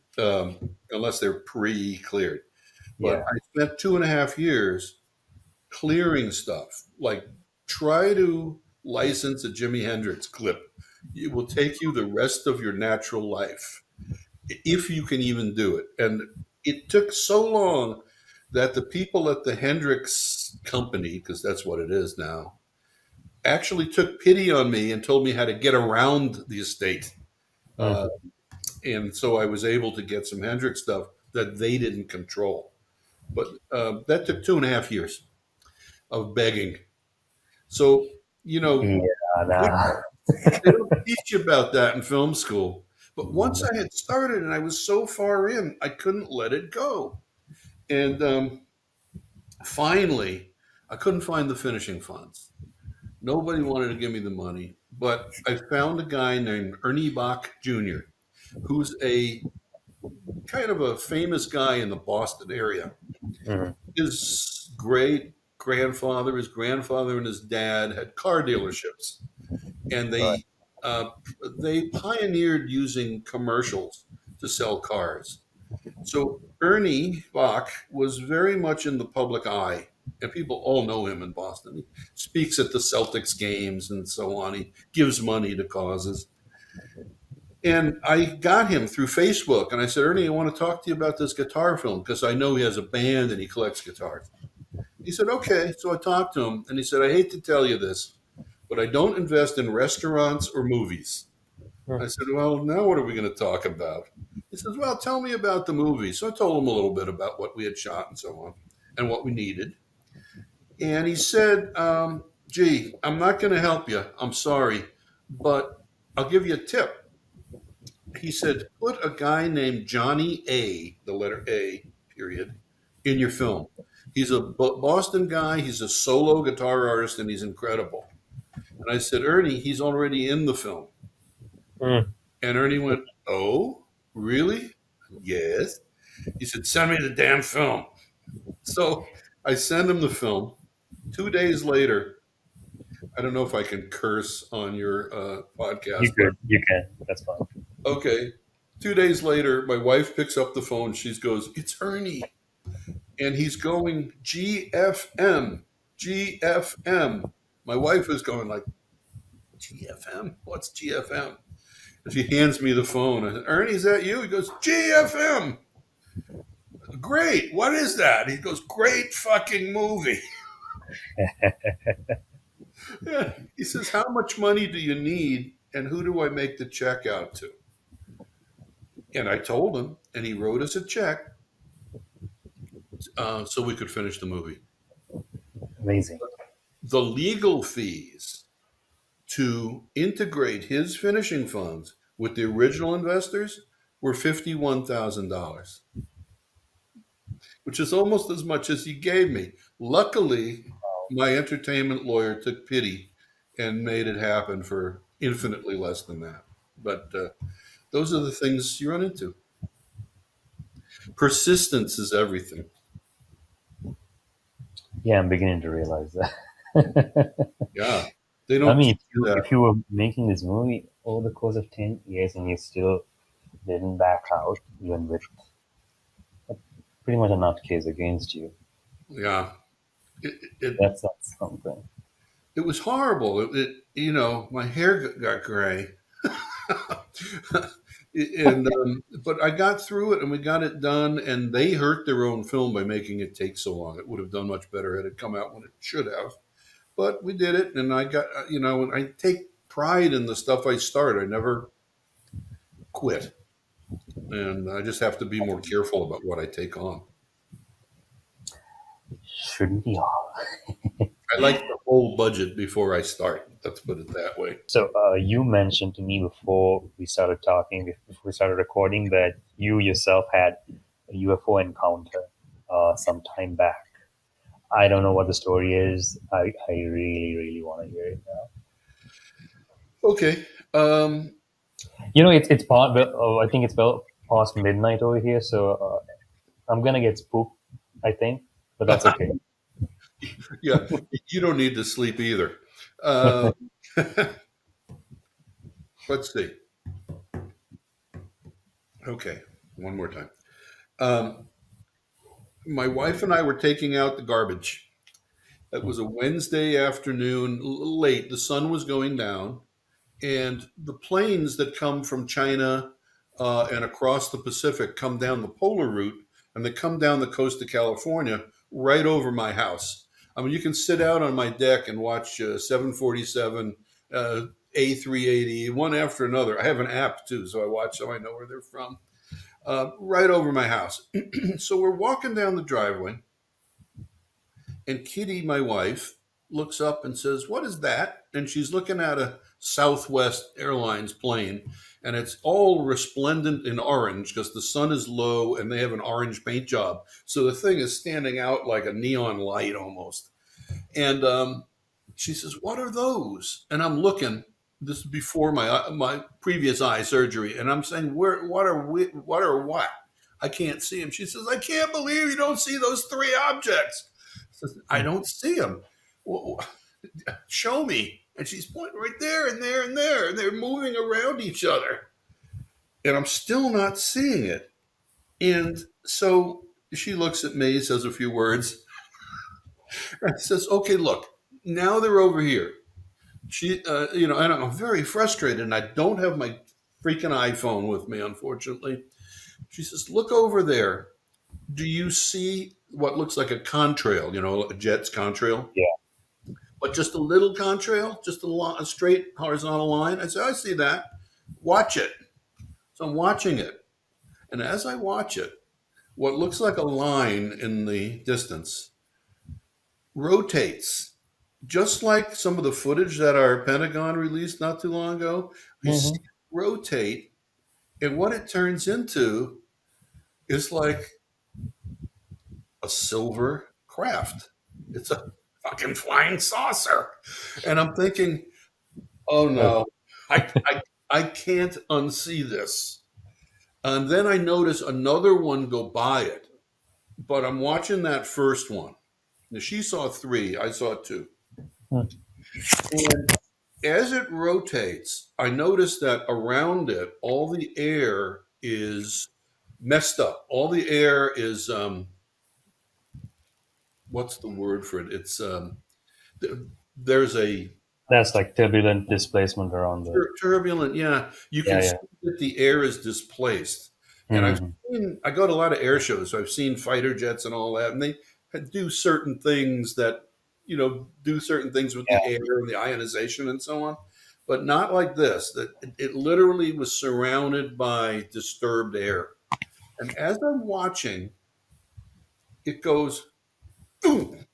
unless they're pre-cleared. But Yeah. I spent 2.5 years clearing stuff. Like, try to license a Jimi Hendrix clip. It will take you the rest of your natural life, if you can even do it. And it took so long that the people at the Hendrix company, because that's what it is now, actually took pity on me and told me how to get around the estate. Uh, Mhm. and so I was able to get some Hendrix stuff that they didn't control. But that took 2.5 years of begging. So, Yeah. we, Nah. they don't teach you about that in film school. But once I had started and I was so far in, I couldn't let it go. And finally, I couldn't find the finishing funds. Nobody wanted to give me the money. But I found a guy named Ernie Bach Jr., who's a kind of a famous guy in the Boston area. Mhm. His great grandfather, his grandfather, and his dad had car dealerships, and Right. uh, they pioneered using commercials to sell cars. So Ernie Bach was very much in the public eye, and people all know him in Boston. He speaks at the Celtics games and so on. He gives money to causes. And I got him through Facebook, and I said, Ernie, I want to talk to you about this guitar film because I know he has a band and he collects guitars. He said, okay. So I talked to him, and he said, I hate to tell you this, but I don't invest in restaurants or movies. I Mm. said, well, now what are we going to talk about? He says, well, tell me about the movie. So I told him a little bit about what we had shot and so on and what we needed. And he said, "Gee, I'm not going to help you. I'm sorry, but I'll give you a tip." He said, "Put a guy named Johnny A, the letter A, period, in your film. He's a Boston guy. He's a solo guitar artist, and he's incredible." And I said, "Ernie, he's already in the film." Mm. And Ernie went, "Oh, really?" "Yes." He said, "Send me the damn film." So I send him the film. 2 days later, I don't know if I can curse on your You podcast, but could, you can. That's fine. okay. 2 days later, my wife picks up the phone. She goes, "It's Ernie." And he's going GFM, GFM. My wife is going like, "GFM? What's GFM?" And she hands me the phone. I said, "Ernie, is that you?" He goes, "GFM. Great. What is that?" He goes, "Great fucking movie." Yeah. He says, "How much money do you need and who do I make the check out to?" And I told him, and he wrote us a check so we could finish the movie. Amazing. The legal fees to integrate his finishing funds with the original investors were $51,000, which is almost as much as he gave me. Luckily, my entertainment lawyer took pity and made it happen for infinitely less than that. But those are the things you run into. Persistence is everything. Yeah, I'm beginning to realize that. Yeah. They I don't mean, teach you that. if you were making this movie over the course of 10 years and you still didn't back out, even with pretty much a nut case against you, Yeah. It, it, that's something. it was horrible. My hair got gray. And but I got through it and we got it done, and they hurt their own film by making it take so long. It would have done much better had it come out when it should have. But we did it, and I got and I take pride in the stuff I start. I never quit, and I just have to be more careful about what I take on. Shouldn't be all. I like the whole budget before I start. Let's put it that way. So, you mentioned to me before we started talking, before we started recording, that you yourself had a UFO encounter some time back. I don't know what the story is. I really, really want to hear it now. Okay. It's part. I think it's about past midnight over here, so I'm gonna get spooked. I think, but that's okay. Yeah, you don't need to sleep either. Uh, let's see. Okay, one more time. Um, my wife and I were taking out the garbage. It was a Wednesday afternoon, late. The sun was going down, and the planes that come from China and across the Pacific come down the polar route, and they come down the coast of California right over my house. I mean, you can sit out on my deck and watch 747, A380, one after another. I have an app too, so I watch so I know where they're from. Right over my house. So we're walking down the driveway, and Kitty, my wife, looks up and says, "What is that?" And she's looking at a Southwest Airlines plane, and it's all resplendent in orange because the sun is low and they have an orange paint job. So the thing is standing out like a neon light almost. And she says, "What are those?" And I'm looking. This is before my previous eye surgery, and I'm saying, "Where? What are we? What are what?" I can't see them. She says, "I can't believe you don't see those three objects." I says, "I don't see them. Well, show me." And she's pointing right there and there and there, and they're moving around each other, and I'm still not seeing it. And so she looks at me, says a few words, and says, "Okay, look, now they're over here." And I'm very frustrated, and I don't have my freaking iPhone with me, unfortunately. She says, "Look over there. Do you see what looks like a contrail? A jet's contrail, Yeah. but just a little contrail, just a straight horizontal line?" I said, "I see that. Watch it." So I'm watching it, and as I watch it, what looks like a line in the distance rotates, just like some of the footage that our Pentagon released not too long ago. I see Hmm. it rotate, and what it turns into is like a silver craft. It's a fucking flying saucer. And I'm thinking, oh Okay. no, I can't unsee this. And then I notice another one go by it, but I'm watching that first one. Now she saw three, I saw two. And as it rotates, I notice that around it, all the air is messed up. All the air is what's the word for it? It's there's a That's like turbulent displacement around the. turbulent. Yeah, you can Yeah, see yeah. that the air is displaced. And Hmm. I go to a lot of air shows, so I've seen fighter jets and all that, and they do certain things that do certain things with Yeah. the air and the ionization and so on, but not like this. That it literally was surrounded by disturbed air. And as I'm watching, it goes, boom,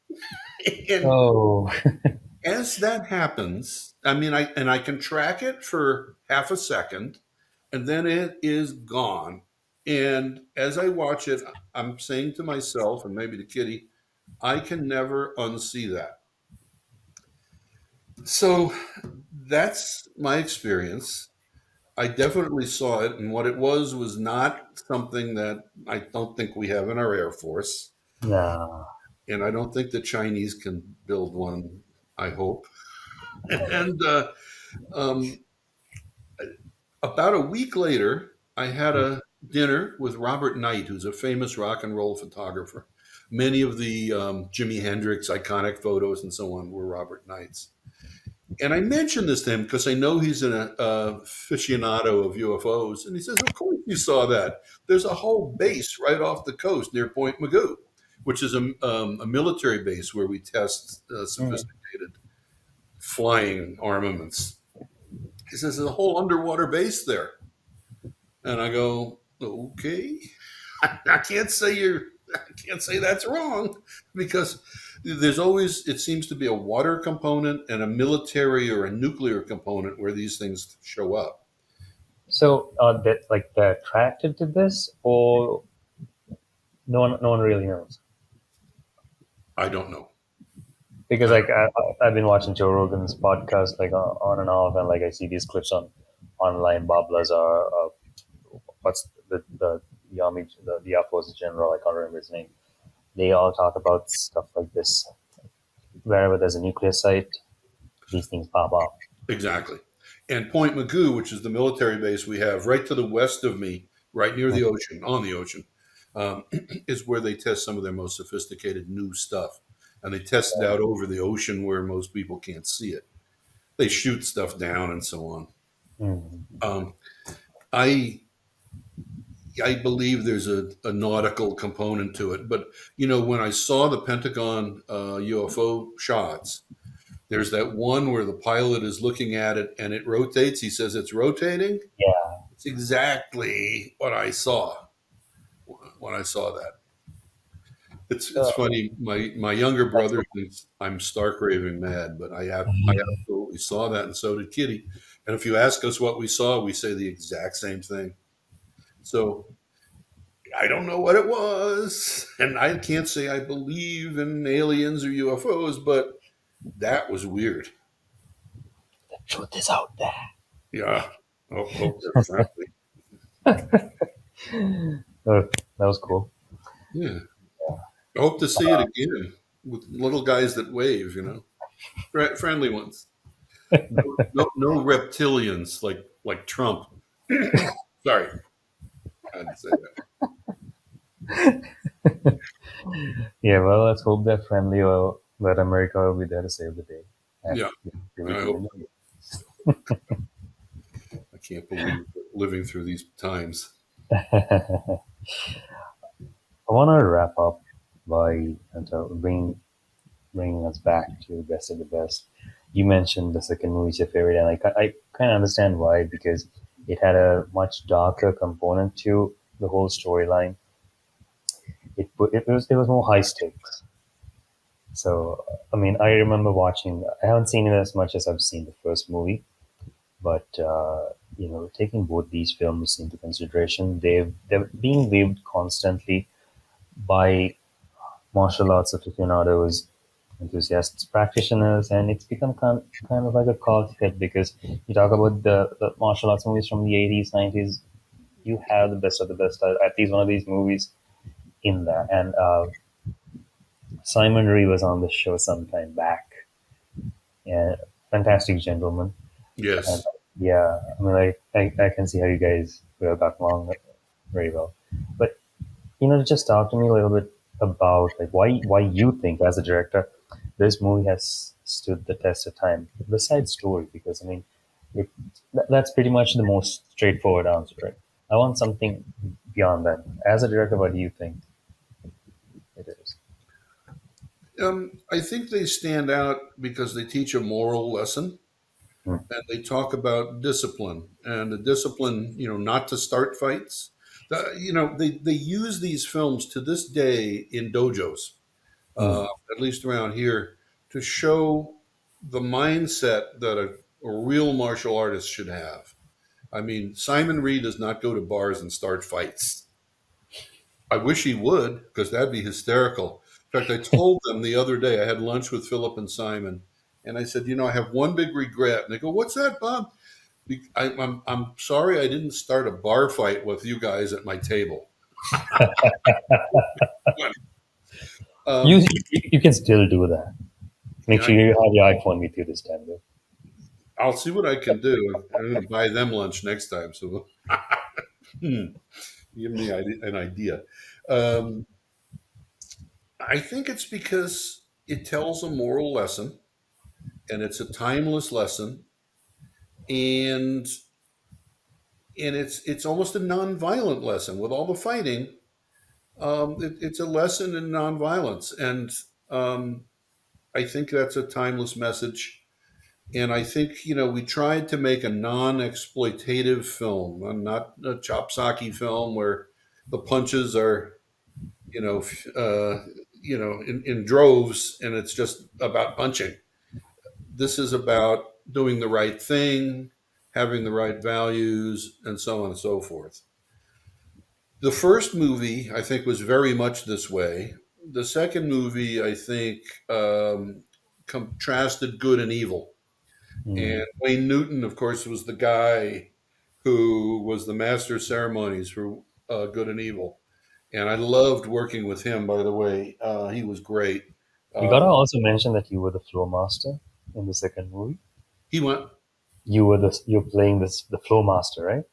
and Oh. as that happens, I mean, I can track it for half a second, and then it is gone. And as I watch it, I'm saying to myself and maybe to Kitty, I can never unsee that. So that's my experience. I definitely saw it, and what it was not something that I don't think we have in our Air Force, Nah. and I don't think the Chinese can build one. I hope. And um, about a week later, I had a dinner with Robert Knight, who's a famous rock and roll photographer. Many of the Jimi Hendrix iconic photos and so on were Robert Knight's. And I mentioned this to him because I know he's an aficionado of UFOs. And he says, of course you saw that. There's a whole base right off the coast near Point Magoo, which is a military base where we test Mm. sophisticated flying armaments. He says, there's a whole underwater base there. And I go, okay, I can't say I can't say that's wrong because there's always, it seems to be a water component and a military or a nuclear component where these things show up. So, that like they're attracted to this, or no one really knows. I don't know. Because I, like I've been watching Joe Rogan's podcast like on and off, and like I see these clips on online. Bob Lazar, what's the army, the Air Force general, I can't remember his name. They all talk about stuff like this. Wherever there's a nuclear site, these things pop up. exactly. And Point Magoo, which is the military base we have right to the west of me, right near the ocean, on the ocean, is where they test some of their most sophisticated new stuff. And they test it out over the ocean where most people can't see it. They shoot stuff down and so on. Mm. Um, I I believe there's a nautical component to it, but when I saw the Pentagon UFO shots, there's that one where the pilot is looking at it and it rotates. He says it's rotating. Yeah. It's exactly what I saw when I saw that. It's Uh, funny. My younger that's brother thinks I'm stark raving mad, but I absolutely saw that, and so did Kitty. And if you ask us what we saw, we say the exact same thing. So I don't know what it was, and I can't say I believe in aliens or UFOs, but that was weird. the truth is out there. Yeah, hope they're friendly. That was cool. Yeah, I hope to see it again with little guys that wave. Friendly ones. No reptilians like Trump. Sorry, I had to say that. Yeah, well, let's hope they're friendly, or that America will be there to save the day. And Yeah, give I it to hope them. so. I can't believe living through these times. I want to wrap up by bringing us back to best of the best. You mentioned the second movie is your favorite, and I kind of understand why, because it had a much darker component to the whole storyline. It was more high stakes. So, I mean, I remember watching. I haven't seen it as much as I've seen the first movie, but taking both these films into consideration, they're being viewed constantly by martial arts aficionados, enthusiasts, practitioners, and it's become kind of like a cult hit because you talk about the martial arts movies from the 80s, 90s, you have the best of the best at least one of these movies in there. And Simon Ree was on the show some time back. Yeah, fantastic gentleman. And Yes. yeah, I mean, I can see how you guys will got along very well. But just talk to me a little bit about like why you think as a director this movie has stood the test of time besides story, because I mean it that's pretty much the most straightforward answer, right? I want something beyond that. As a director, what do you think it is? I think they stand out because they teach a moral lesson Hmm. and they talk about discipline and the discipline, not to start fights. They use these films to this day in dojos, Hmm. at least around here, to show the mindset that a real martial artist should have. I mean, Simon Reed does not go to bars and start fights. I wish he would, because that'd be hysterical. In fact, I told them the other day, I had lunch with Philip and Simon, and I said, I have one big regret. And they go, "What's that, Bob?" I'm sorry I didn't start a bar fight with you guys at my table. you Um, you can still do that. Make yeah, sure you have your iPhone with you this time, though. I'll see what I can do. I'm going to buy them lunch next time. So give me an idea. Um, I think it's because it tells a moral lesson and it's a timeless lesson, and it's almost a nonviolent lesson with all the fighting. It's a lesson in nonviolence, and um, I think that's a timeless message. And I think we tried to make a non-exploitative film, not a chopsaki film where the punches are you know in droves and it's just about punching. This is about doing the right thing, having the right values, and so on and so forth. The first movie, I think, was very much this way. The second movie, I think, contrasted good and evil. Hmm. And Wayne Newton, of course, was the guy who was the master of ceremonies for good and evil. And I loved working with him, by the way. He was great. You gotta Um, also mention that you were the flow master in the second movie. he went, You're playing the flow master, right?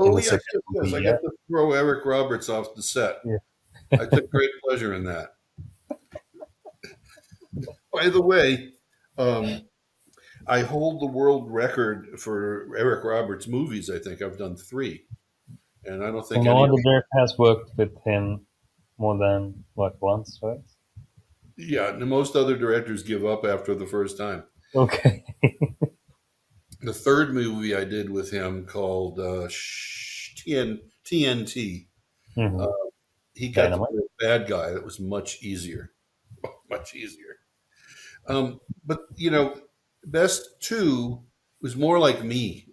In "Oh, the yes, second yes, yes. movie, I yeah. got to throw Eric Roberts off the set. Yeah. I took great pleasure in that. By the way, um, I hold the world record for Eric Roberts movies. I think I've done three, and I don't So think no any. other director has worked with him more than what, once, right? Yeah, most other directors give up after the first time. Okay. The third movie I did with him called TNT. Uh, Hmm. he got to Dynamite. play a bad guy. That was much easier, much easier. But best two was more like me.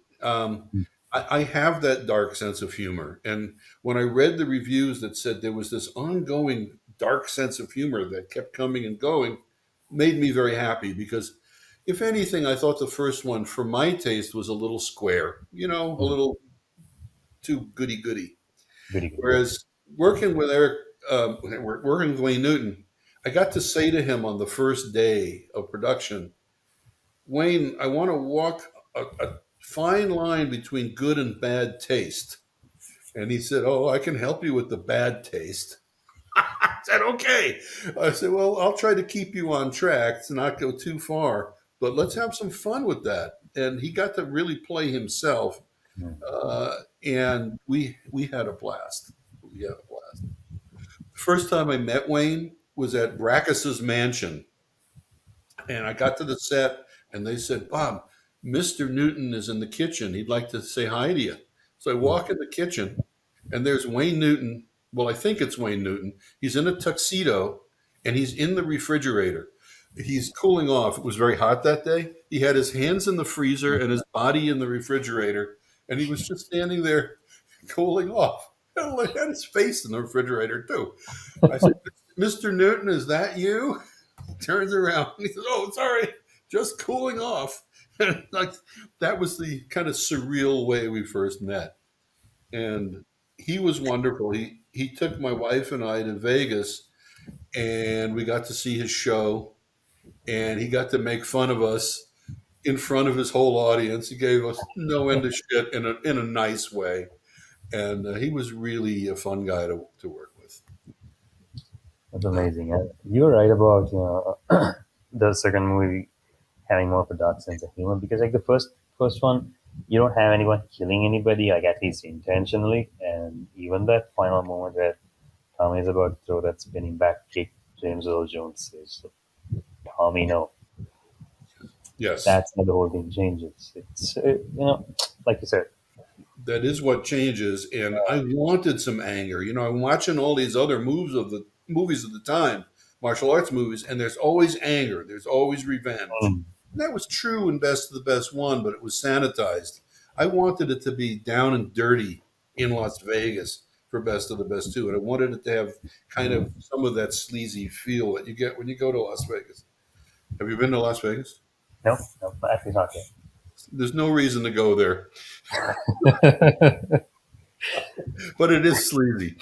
I have that dark sense of humor, and when I read the reviews that said there was this ongoing dark sense of humor that kept coming and going, made me very happy because, if anything, I thought the first one, for my taste, was a little square. A Mm. little too goody goody. Goody goody, yeah. Whereas working with Eric, working with Wayne Newton, I got to say to him on the first day of production, "Wayne, I want to walk a fine line between good and bad taste." And he said, "Oh, I can help you with the bad taste." I said, "Okay." I said, "Well, I'll try to keep you on track to not go too far, but let's have some fun with that." And he got to really play himself, Mm. and we had a blast. We had a blast. The first time I met Wayne was at Brackus's mansion, and I got to the set, and they said, "Bob, Mr. Newton is in the kitchen. He'd like to say hi to you." So I Mm. walk in the kitchen, and there's Wayne Newton. Well, I think it's Wayne Newton. He's in a tuxedo, and he's in the refrigerator. he's cooling off. It was very hot that day. He had his hands in the freezer and his body in the refrigerator, and he was just standing there cooling off. And I had his face in the refrigerator too. I said, "Mr. Newton, is that you?" He turns around. And he says, "Oh, sorry, just cooling off." And like that was the kind of surreal way we first met. And he was wonderful. He took my wife and I to Vegas, and we got to see his show, and he got to make fun of us in front of his whole audience. He gave us no end of shit in a nice way, and he was really a fun guy to work with. That's Uh, amazing. And you're right about the second movie having more of a dark sense of humor because like the first one, you don't have anyone killing anybody, like at least intentionally, and even that final moment where Tommy is about to throw that spinning back kick, James Earl Jones says, "Tommy, no." yes, That's how the whole thing changes. It's like you said, that is what changes. And I wanted some anger. I'm watching all these other moves of the movies of the time, martial arts movies, and there's always anger. There's always revenge. mm, And that was true in Best of the Best One, but it was sanitized. I wanted it to be down and dirty in Las Vegas for Best of the Best Two, and I wanted it to have kind of some of that sleazy feel that you get when you go to Las Vegas. Have you been to Las Vegas? no, no, actually not There's no reason to go there, yet. but it is sleazy.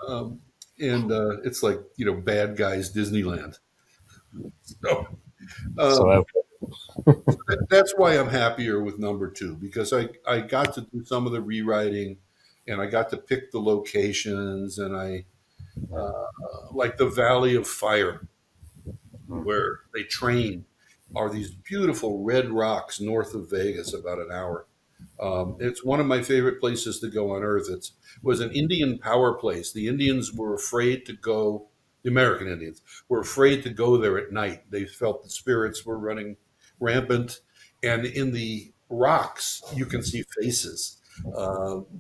Um, and it's like bad guys Disneyland. So so um, that's why I'm happier with number two, because I got to do some of the rewriting, and I got to pick the locations, and I yeah, uh, like the Valley of Fire mm, where they train are these beautiful red rocks north of Vegas, about an hour. It's one of my favorite places to go on earth. It was an Indian power place. The Indians were afraid to go. The American Indians were afraid to go there at night. They felt the spirits were running rampant, and in the rocks you can see faces.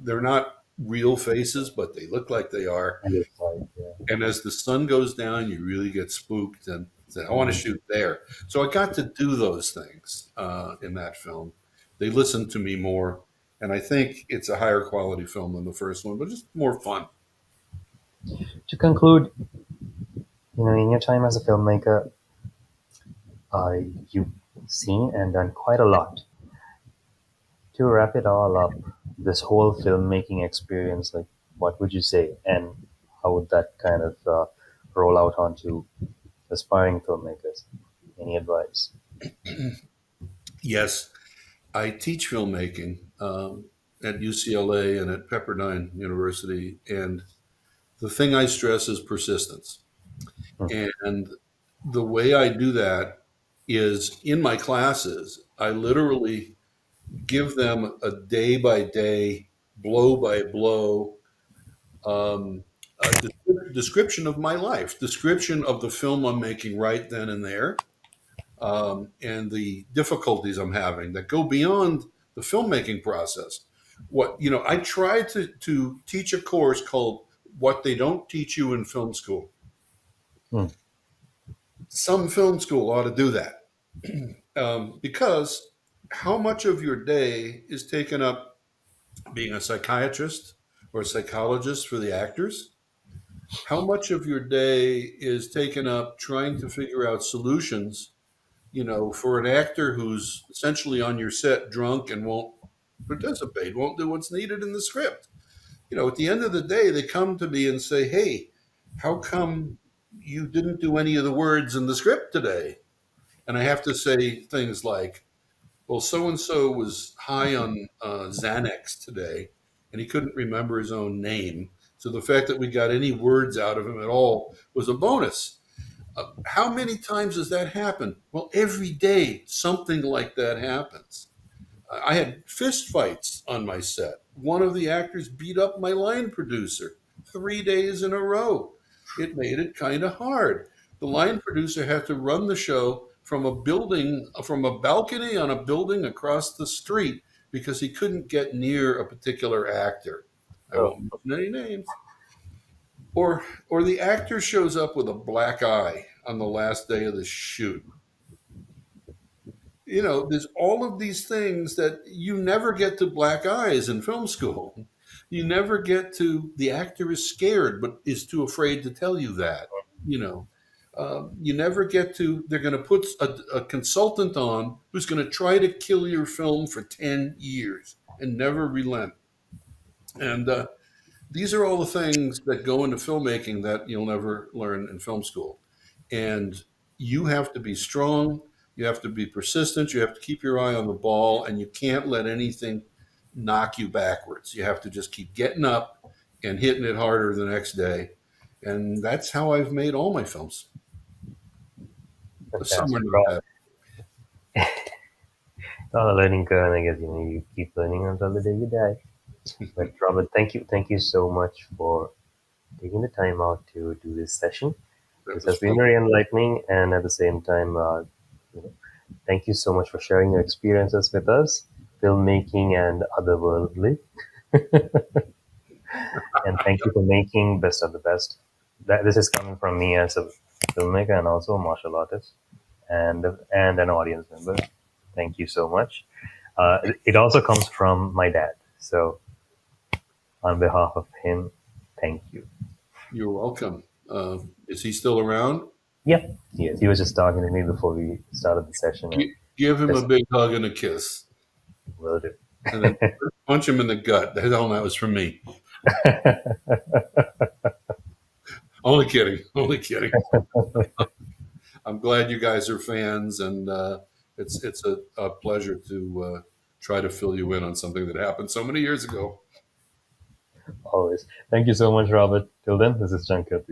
They're not real faces, but they look like they are. I guess like, yeah. And as the sun goes down, you really get spooked and say, "I want to Mm. shoot there." So I got to do those things in that film. They listened to me more, and I think it's a higher quality film than the first one, but just more fun. To conclude, in your time as a filmmaker, you've seen and done quite a lot. To wrap it all up, this whole filmmaking experience, like, what would you say, and how would that kind of roll out onto aspiring filmmakers? Any advice? Yes, I teach filmmaking at UCLA and at Pepperdine University, and the thing I stress is persistence. Hmm. And the way I do that is in my classes, I literally give them a day by day, blow by blow description of my life, description of the film I'm making right then and there, and the difficulties I'm having that go beyond the filmmaking process. I try to teach a course called "What They Don't Teach You in Film School." Hmm. Some film school ought to do that because how much of your day is taken up being a psychiatrist or a psychologist for the actors? How much of your day is taken up trying to figure out solutions, for an actor who's essentially on your set drunk and won't participate, won't do what's needed in the script? At the end of the day, they come to me and say, "Hey, how come you didn't do any of the words in the script today?" And I have to say things like, "Well, so and so was high on Xanax today, and he couldn't remember his own name. So the fact that we got any words out of him at all was a bonus." How many times does that happen? Well, every day something like that happens. I had fist fights on my set. One of the actors beat up my line producer 3 days in a row. It made it kind of hard. The line producer had to run the show from a building, from a balcony on a building across the street because he couldn't get near a particular actor. I Oh, won't mention any names. Or the actor shows up with a black eye on the last day of the shoot. There's all of these things that you never get to black eyes in film school. You never get to the actor is scared but is too afraid to tell you that. You know, you never get to they're going to put a consultant on who's going to try to kill your film for 10 years and never relent. And these are all the things that go into filmmaking that you'll never learn in film school. And you have to be strong, you have to be persistent, you have to keep your eye on the ball, and you can't let anything knock you backwards. You have to just keep getting up and hitting it harder the next day. And that's how I've made all my films. Some are Fantastic, not Rob. that. Not a learning curve, and I guess you keep learning until the day you die. But Robert, thank you so much for taking the time out to do this session. That This was has been fun. very enlightening, and at the same time, you know, thank you so much for sharing your experiences with us, filmmaking and otherworldly. And thank you for making best of the best. That this is coming from me as a filmmaker and also a martial artist and an audience member. Thank you so much. It also comes from my dad. So on behalf of him, thank you. You're welcome. Is he still around? Yep. Yes, he was just talking to me before we started the session, and Give him a just big hug and a kiss, will do. and then punch him in the gut. The hell, that was from me. Only kidding. Only kidding. I'm glad you guys are fans, and it's a pleasure to try to fill you in on something that happened so many years ago. Always. Thank you so much, Robert. Till then, this is Shankar.